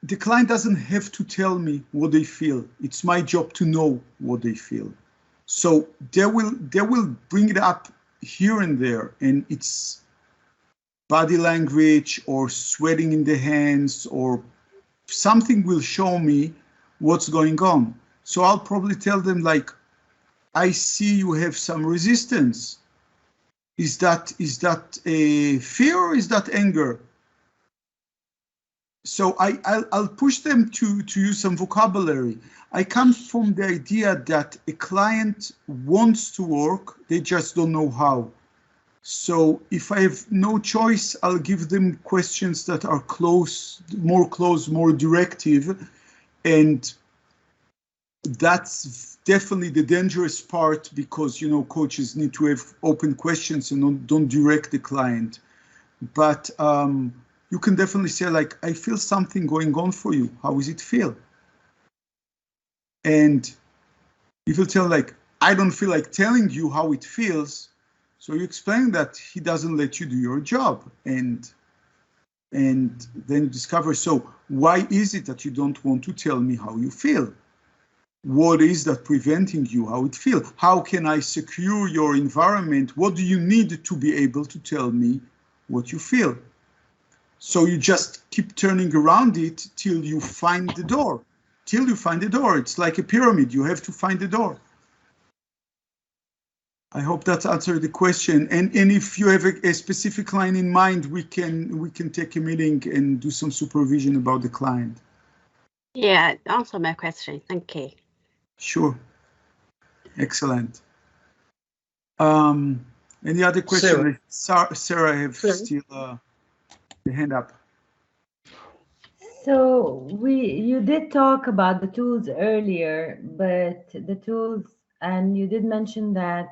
The client doesn't have to tell me what they feel. It's my job to know what they feel. So they will bring it up here and there, and it's body language or sweating in the hands or something will show me what's going on. So I'll probably tell them, like, I see you have some resistance. Is that a fear or is that anger? So I'll push them to use some vocabulary. I come from the idea that a client wants to work, they just don't know how. So if I have no choice, I'll give them questions that are more directive. And that's definitely the dangerous part, because, you know, coaches need to have open questions and don't direct the client. But you can definitely say, like, I feel something going on for you. How does it feel? And if you tell, like, I don't feel like telling you how it feels, so you explain that he doesn't let you do your job. And then you discover, so why is it that you don't want to tell me how you feel? What is that preventing you how it feels? How can I secure your environment? What do you need to be able to tell me what you feel? So you just keep turning around it till you find the door. Till you find the door. It's like a pyramid. You have to find the door. I hope that answered the question. And if you have a specific line in mind, we can take a meeting and do some supervision about the client. Yeah, answer my question. Thank you. Sure. Excellent. Any other question? Sarah, have still the hand up. So you did talk about the tools earlier, but the tools, and you did mention that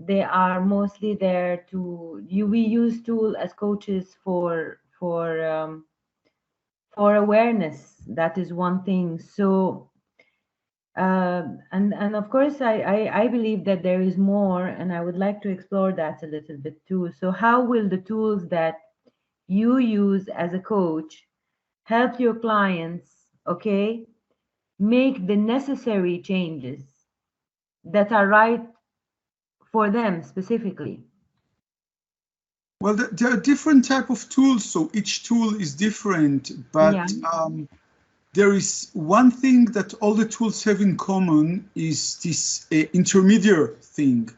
they are mostly there we use tool as coaches for awareness. That is one thing. So and of course I believe that there is more, and I would like to explore that a little bit too. So how will the tools that you use as a coach help your clients, okay, make the necessary changes that are right for them specifically? Well, there are different type of tools, so each tool is different, but yeah. There is one thing that all the tools have in common is this intermediary thing.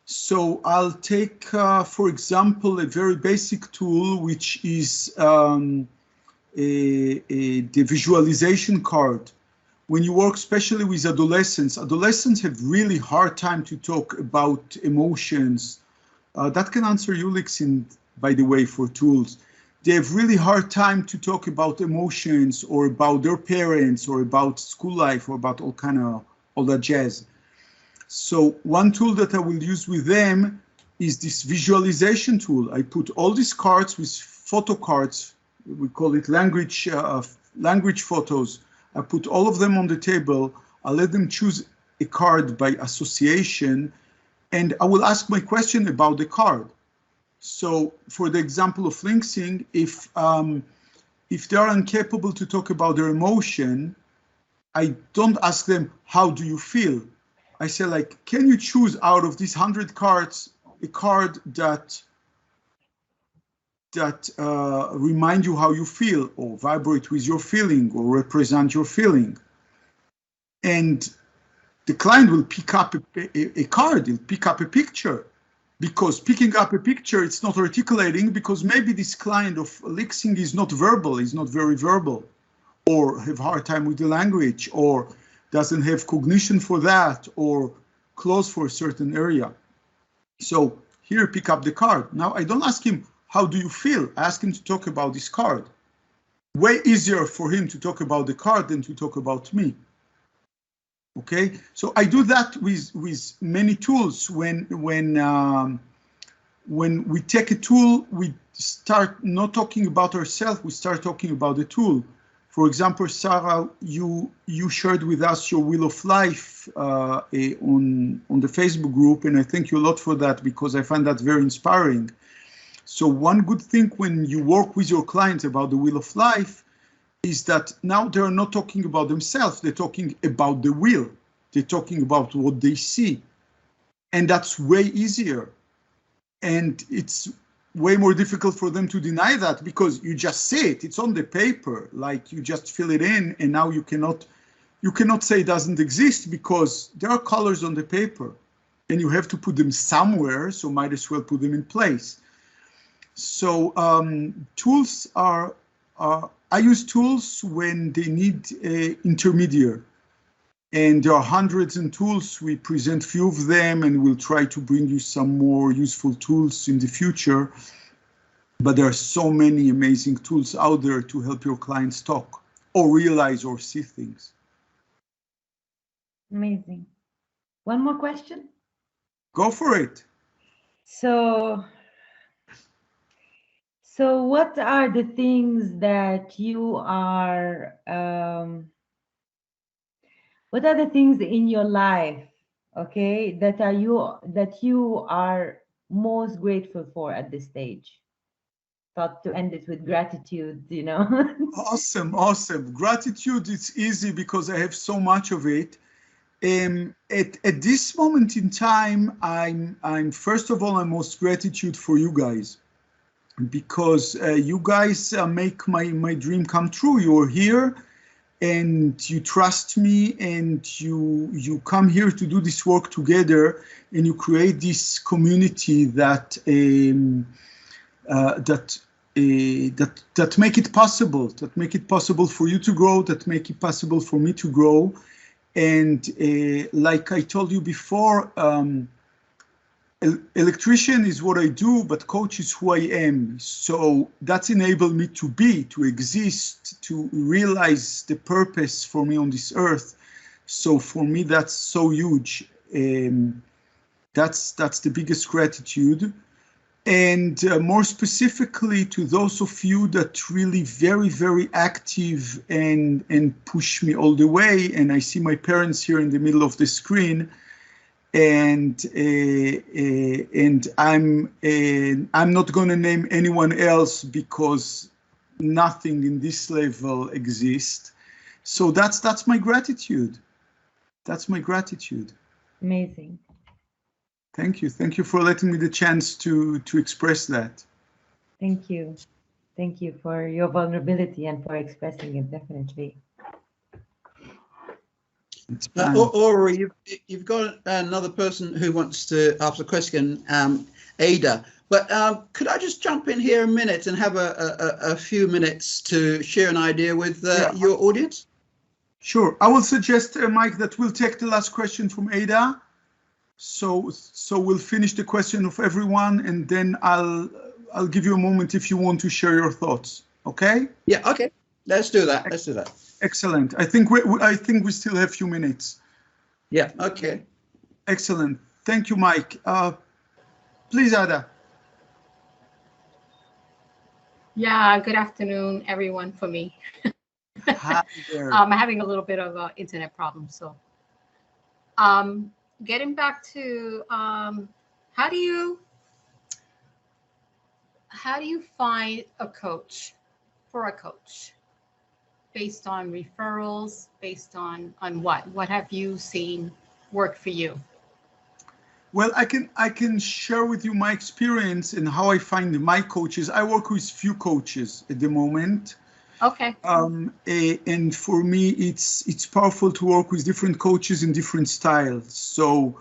So I'll take, for example, a very basic tool, which is the visualization card. When you work especially with adolescents have really hard time to talk about emotions. That can answer Ulix, by the way, for tools. They have really hard time to talk about emotions or about their parents or about school life or about all that jazz. So one tool that I will use with them is this visualization tool. I put all these cards with photo cards. We call it language photos. I put all of them on the table. I let them choose a card by association, and I will ask my question about the card. So for the example of Linksing, if they are incapable to talk about their emotion, I don't ask them, how do you feel? I say, like, can you choose out of these 100 cards a card that remind you how you feel or vibrate with your feeling or represent your feeling? And the client will pick up a card, he'll pick up a picture. because picking up a picture, it's not articulating, because maybe this kind of lexing is not verbal, is not very verbal, or have a hard time with the language, or doesn't have cognition for that, or close for a certain area. So here, pick up the card. Now, I don't ask him, how do you feel? I ask him to talk about this card. Way easier for him to talk about the card than to talk about me. Okay, so I do that with many tools. When we take a tool, we start not talking about ourselves, we start talking about the tool. For example, Sarah, you shared with us your Wheel of Life on the Facebook group, and I thank you a lot for that, because I find that very inspiring. So one good thing when you work with your clients about the Wheel of Life is that now they're not talking about themselves, they're talking about the wheel. They're talking about what they see. And that's way easier. And it's way more difficult for them to deny that, because you just see it, it's on the paper, like you just fill it in, and now you cannot say it doesn't exist, because there are colors on the paper and you have to put them somewhere, so might as well put them in place. So tools are, I use tools when they need an intermediary. And there are hundreds of tools. We present few of them, and we'll try to bring you some more useful tools in the future. But there are so many amazing tools out there to help your clients talk or realize or see things. Amazing. One more question? Go for it. So what are the things that you are, what are the things in your life, okay, that you are most grateful for at this stage? Thought to end it with gratitude, you know. Awesome, awesome. Gratitude, it's easy because I have so much of it. At this moment in time, I'm first of all, I'm most gratitude for you guys, because you guys make my dream come true. You're here and you trust me, and you come here to do this work together, and you create this community that that make it possible, for you to grow, that make it possible for me to grow. And like I told you before, electrician is what I do, but coach is who I am. So that's enabled me to exist, to realize the purpose for me on this earth. So for me, that's so huge. That's the biggest gratitude. And more specifically to those of you that really very, very active and push me all the way. And I see my parents here in the middle of the screen. And I'm not going to name anyone else, because nothing in this level exists. So that's my gratitude. That's my gratitude. Amazing. Thank you. Thank you for letting me the chance to express that. Thank you. Thank you for your vulnerability and for expressing it, definitely. Or you've got another person who wants to ask a question, Ada. But could I just jump in here a minute and have a few minutes to share an idea with your audience? Sure. I will suggest, Mike, that we'll take the last question from Ada. So we'll finish the question of everyone, and then I'll give you a moment if you want to share your thoughts. Okay? Yeah. Okay. Let's do that. Let's do that. Excellent. I think we still have a few minutes. Yeah. Okay. Excellent. Thank you, Mike. Please, Ada. Yeah. Good afternoon, everyone. For me, Hi there. I'm having a little bit of an internet problem. So, getting back to how do you find a coach for a coach? Based on referrals, based on what have you seen work for you? Well, I can share with you my experience and how I find my coaches. I work with few coaches at the moment. Okay. And for me, it's powerful to work with different coaches in different styles. So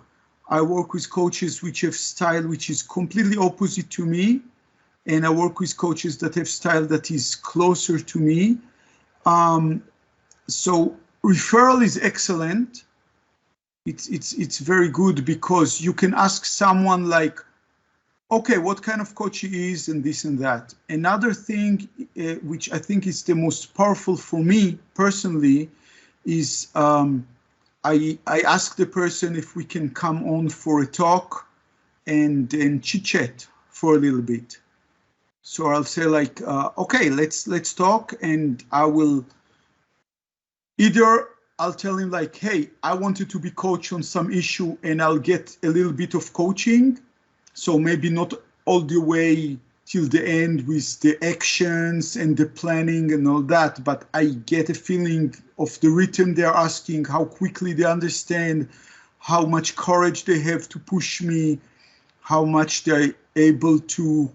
I work with coaches which have style which is completely opposite to me, and I work with coaches that have style that is closer to me. So referral is excellent. It's very good because you can ask someone like, okay, what kind of coach he is and this and that. Another thing which I think is the most powerful for me personally is I ask the person if we can come on for a talk and chit chat for a little bit. So I'll say like, okay, let's talk, and I will either I'll tell him like, hey, I wanted to be coached on some issue and I'll get a little bit of coaching. So maybe not all the way till the end with the actions and the planning and all that, but I get a feeling of the rhythm they're asking, how quickly they understand, how much courage they have to push me, how much they're able to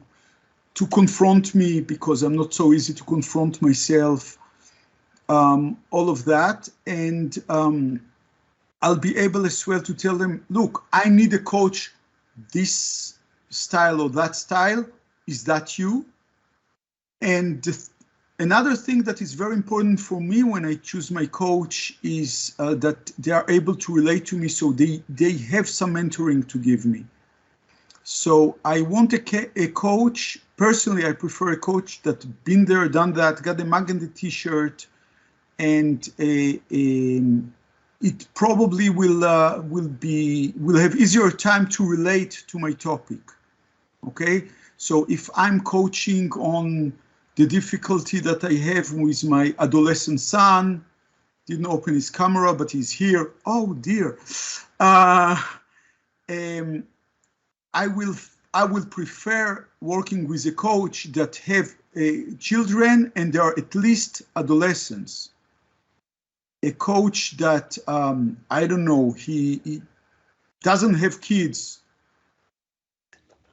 confront me because I'm not so easy to confront myself. All of that, and I'll be able as well to tell them, look, I need a coach this style or that style. Is that you? And another thing that is very important for me when I choose my coach is that they are able to relate to me, so they have some mentoring to give me. So I want a coach. Personally, I prefer a coach that's been there, done that, got the mug and the t-shirt, and it probably will have easier time to relate to my topic. Okay, so if I'm coaching on the difficulty that I have with my adolescent son, didn't open his camera, but he's here. Oh dear. I will prefer working with a coach that have children and they are at least adolescents. A coach that, I don't know, he doesn't have kids,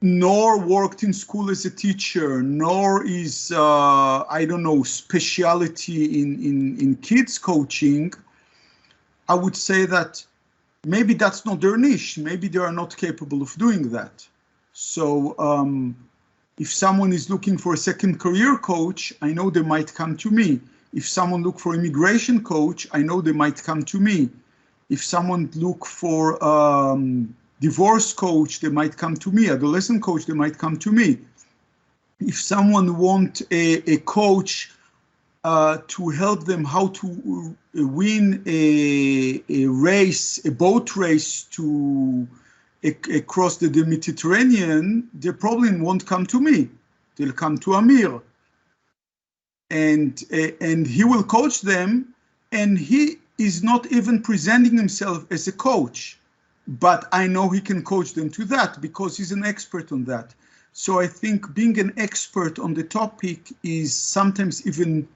nor worked in school as a teacher, nor is, I don't know, speciality in kids coaching, I would say that maybe that's not their niche. Maybe they are not capable of doing that. So if someone is looking for a second career coach, I know they might come to me. If someone look for immigration coach, I know they might come to me. If someone look for divorce coach, they might come to me. Adolescent coach, they might come to me. If someone want a coach to help them how to win a race, a boat race to across the Mediterranean, they probably won't come to me. They'll come to Amir. And he will coach them, and he is not even presenting himself as a coach, but I know he can coach them to that because he's an expert on that. So I think being an expert on the topic is sometimes even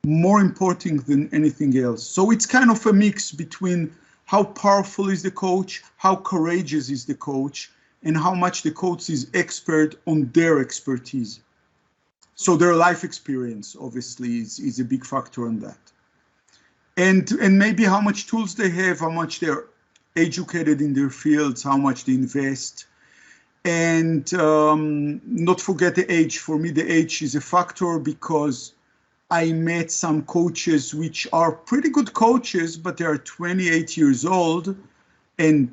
more important than anything else. So it's kind of a mix between how powerful is the coach, how courageous is the coach, and how much the coach is expert on their expertise. So their life experience, obviously, is a big factor on that. And maybe how much tools they have, how much they're educated in their fields, how much they invest. And not forget the age. For me, the age is a factor because I met some coaches which are pretty good coaches, but they are 28 years old and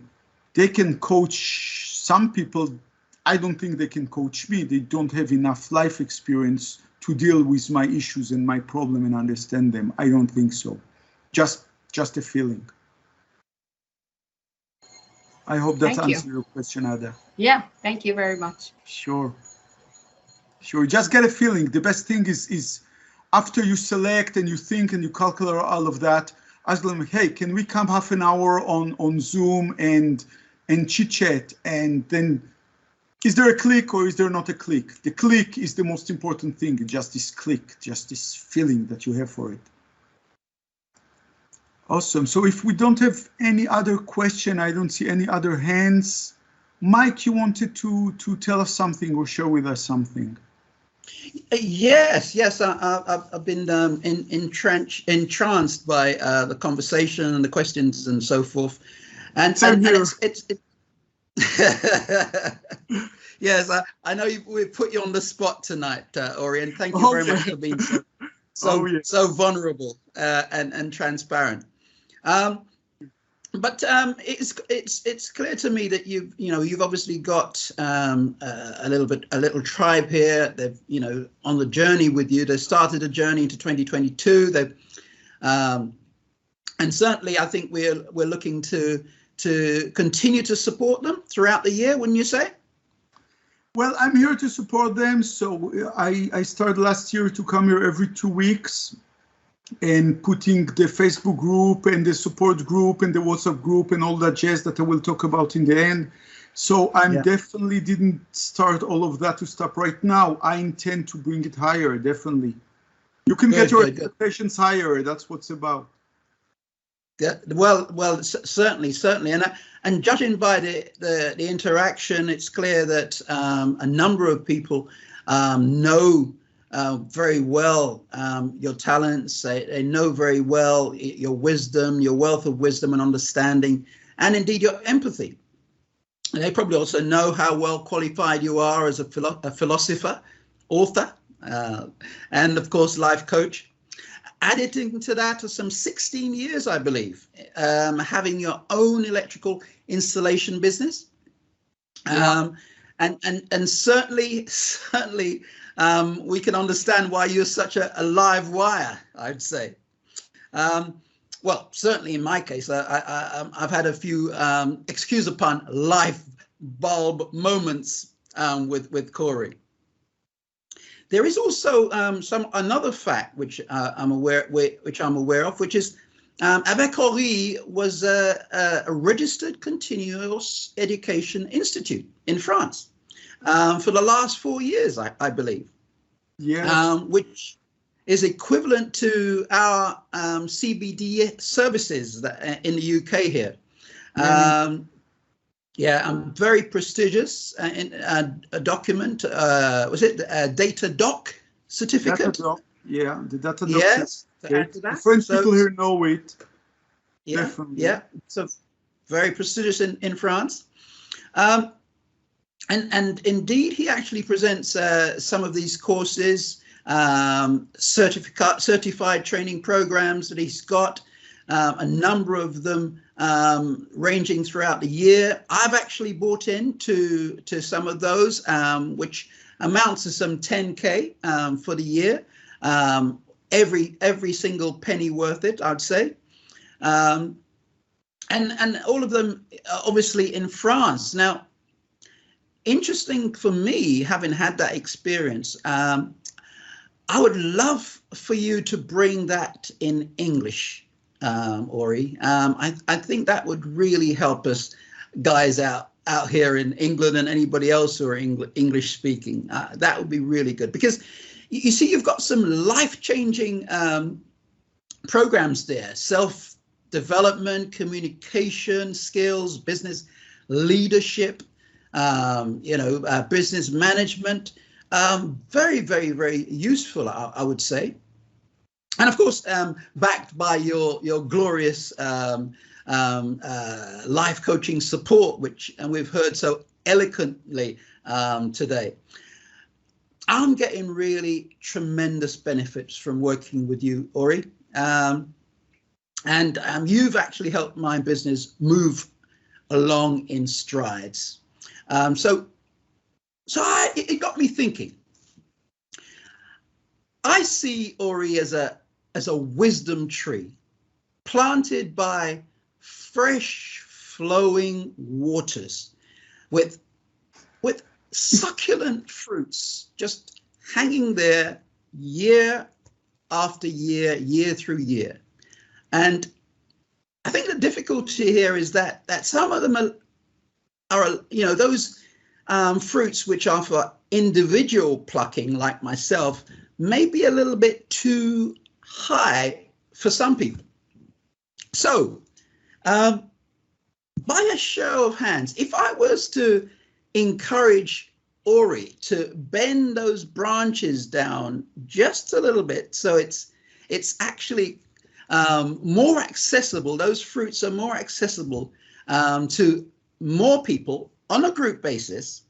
they can coach some people. I don't think they can coach me. They don't have enough life experience to deal with my issues and my problem and understand them. I don't think so. Just a feeling. I hope that answers your question, Ada. Yeah, thank you very much. Sure. Just get a feeling. The best thing is after you select and you think and you calculate all of that, ask them, hey, can we come half an hour on Zoom and chit chat, and then is there a click or is there not a click? The click is the most important thing, just this click, just this feeling that you have for it. Awesome. So if we don't have any other question, I don't see any other hands. Mike, you wanted to tell us something or share with us something? Yes. I've been entranced by the conversation and the questions and so forth. And Yes, I know we've put you on the spot tonight, Ori, and thank you very much for being so vulnerable and transparent. But it's clear to me that you've obviously got a little tribe here. They've on the journey with you. They started a journey into 2022. They've and certainly I think we're looking to continue to support them throughout the year, wouldn't you say? Well, I'm here to support them. So I started last year to come here every 2 weeks and putting the Facebook group and the support group and the WhatsApp group and all that jazz that I will talk about in the end. So I'm definitely didn't start all of that to stop right now. I intend to bring it higher, definitely. You can get your expectations higher. That's what's about. Yeah, well, certainly, and judging by the interaction, it's clear that a number of people know very well your talents. They know very well your wisdom, your wealth of wisdom and understanding, and indeed your empathy. And they probably also know how well qualified you are as a philosopher, author, and of course life coach. Adding to that are some 16 years, I believe, having your own electrical installation business, and certainly we can understand why you're such a live wire, I'd say. Well, certainly in my case, I've had a few, excuse the pun, light bulb moments with Corey. There is also another fact which I'm aware of, which is Avec Ori was a registered continuous education institute in France for the last 4 years, I believe. Yeah. Which is equivalent to our CBD services in the UK here. Very prestigious a document. Was it a Data Doc certificate? Data Doc, yeah, the Data Doc. Yes, the French people here know it. Yeah, definitely. Yeah. So very prestigious in France. And indeed, he actually presents some of these courses, certified training programs that he's got, a number of them ranging throughout the year. I've actually bought into some of those, which amounts to some 10K for the year. Every single penny worth it, I'd say. And all of them obviously in France. Now, interesting for me, having had that experience, I would love for you to bring that in English, Ori. I think that would really help us guys out here in England and anybody else who are English speaking. That would be really good, because you see, you've got some life-changing programs there: self-development, communication skills, business leadership, business management. Very, very, very useful, I would say. And of course, backed by your glorious life coaching support, which we've heard so eloquently today. I'm getting really tremendous benefits from working with you, Ori. And you've actually helped my business move along in strides. So it got me thinking. I see Ori as a wisdom tree planted by fresh flowing waters with succulent fruits just hanging there year after year, year through year. And I think the difficulty here is that some of them are those fruits which are for individual plucking, like myself, may be a little bit too high for some people. So, by a show of hands, if I was to encourage Ori to bend those branches down just a little bit, so it's actually more accessible, those fruits are more accessible to more people on a group basis,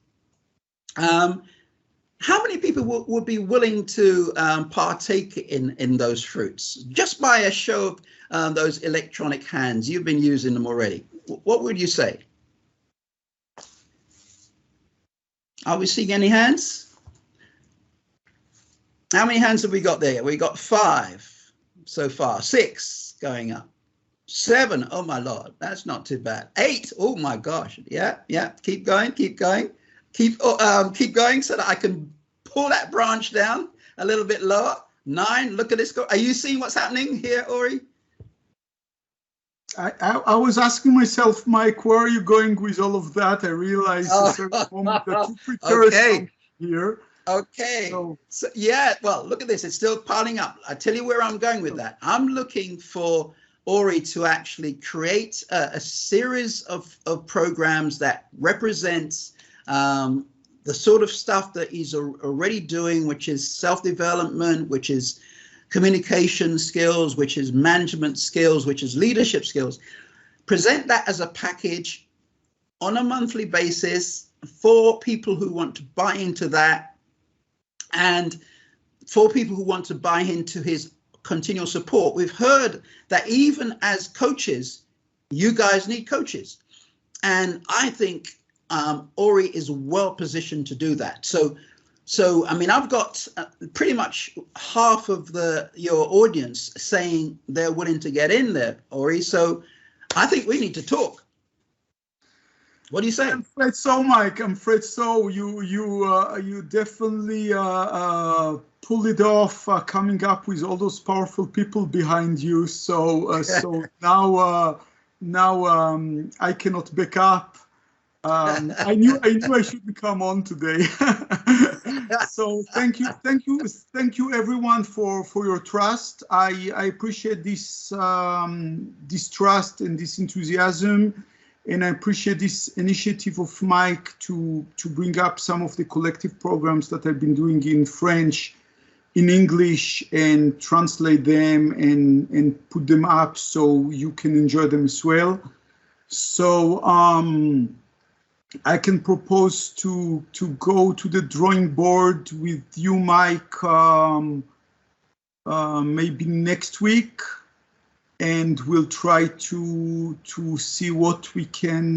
how many people would be willing to partake in those fruits? Just by a show of those electronic hands. You've been using them already. What would you say? Are we seeing any hands? How many hands have we got there? We got 5 so far. 6 going up. 7. Oh my Lord, that's not too bad. 8. Oh my gosh. Yeah. Keep going. Keep going so that I can pull that branch down a little bit lower. 9. Look at this. Are you seeing what's happening here, Ori? I was asking myself, Mike, where are you going with all of that? I realized at a certain moment that you prepared something here. Okay. So yeah, well, look at this. It's still piling up. I tell you where I'm going with that. I'm looking for Ori to actually create a series of programs that represents the sort of stuff that he's already doing, which is self-development, which is communication skills, which is management skills, which is leadership skills. Present that as a package on a monthly basis for people who want to buy into that, and for people who want to buy into his continual support. We've heard that even as coaches, you guys need coaches. And I think Ori is well positioned to do that. So I mean, I've got pretty much half of your audience saying they're willing to get in there, Ori. So I think we need to talk. What do you say? I'm afraid so, Mike. I'm afraid so. You definitely pulled it off, coming up with all those powerful people behind you. So now I cannot back up. I knew I shouldn't come on today. So thank you everyone for your trust. I appreciate this trust and this enthusiasm, and I appreciate this initiative of Mike to bring up some of the collective programs that I've been doing in French, in English, and translate them and put them up so you can enjoy them as well. So I can propose to go to the drawing board with you, Mike, maybe next week, and we'll try to see what we can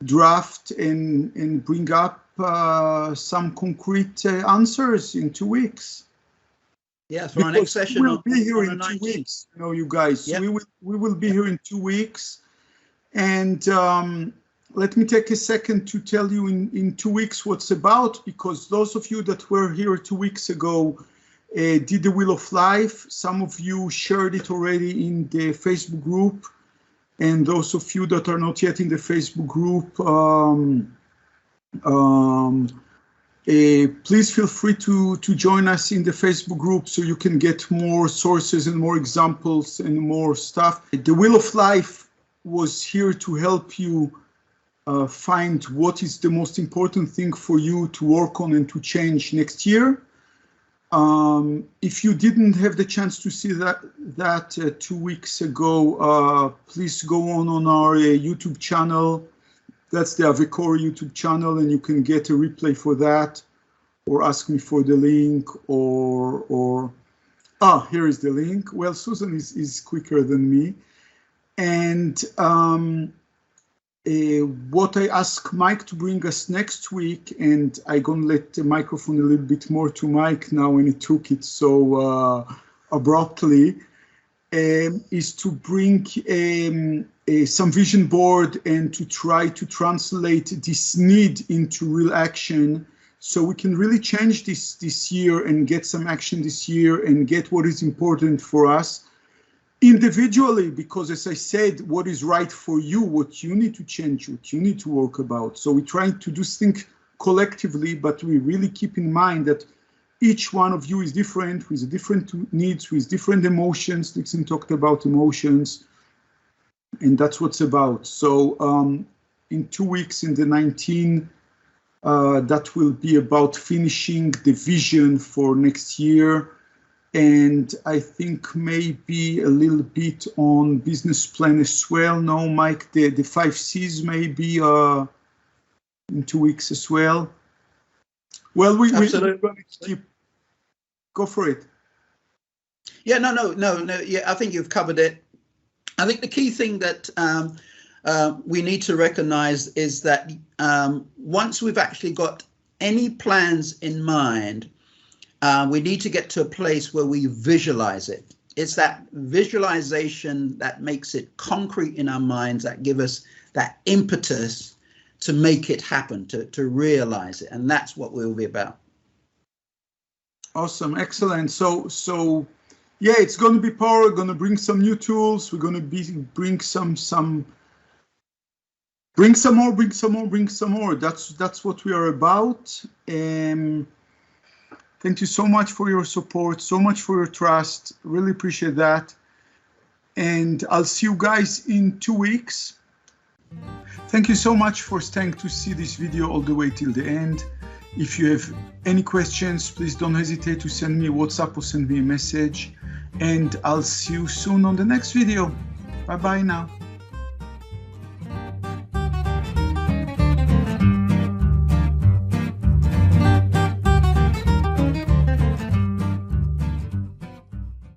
draft and bring up some concrete answers in 2 weeks. Yes, for our next session. We'll be here in 2 weeks, you guys. Yep. We will be here in 2 weeks, and let me take a second to tell you in 2 weeks what's about, because those of you that were here 2 weeks ago did the Wheel of Life. Some of you shared it already in the Facebook group, and those of you that are not yet in the Facebook group, please feel free to join us in the Facebook group so you can get more sources and more examples and more stuff. The Wheel of Life was here to help you find what is the most important thing for you to work on and to change next year. If you didn't have the chance to see that 2 weeks ago, please go on our YouTube channel. That's the Avekori YouTube channel, and you can get a replay for that, or ask me for the link, or here is the link. Well, Susan is quicker than me. And what I ask Mike to bring us next week, and I'm going to let the microphone a little bit more to Mike now when he took it so abruptly, is to bring some vision board and to try to translate this need into real action, so we can really change this year and get some action this year and get what is important for us individually, because as I said, what is right for you, what you need to change, what you need to work about. So we're trying to do things collectively, but we really keep in mind that each one of you is different, with different needs, with different emotions. Dixon talked about emotions, and that's what's about. So in 2 weeks, in the 19, that will be about finishing the vision for next year. And I think maybe a little bit on business plan as well. No, Mike, the 5 C's maybe in 2 weeks as well. Well, we're going to keep. Go for it. Yeah, no. Yeah, I think you've covered it. I think the key thing that we need to recognize is that once we've actually got any plans in mind, we need to get to a place where we visualize it. It's that visualization that makes it concrete in our minds, that give us that impetus to make it happen, to realize it. And that's what we'll be about. Awesome, excellent. So yeah, it's going to be power. We're going to bring some new tools. We're going to bring some more. That's what we are about. Thank you so much for your support, so much for your trust. Really appreciate that. And I'll see you guys in 2 weeks. Thank you so much for staying to see this video all the way till the end. If you have any questions, please don't hesitate to send me a WhatsApp or send me a message. And I'll see you soon on the next video. Bye-bye now.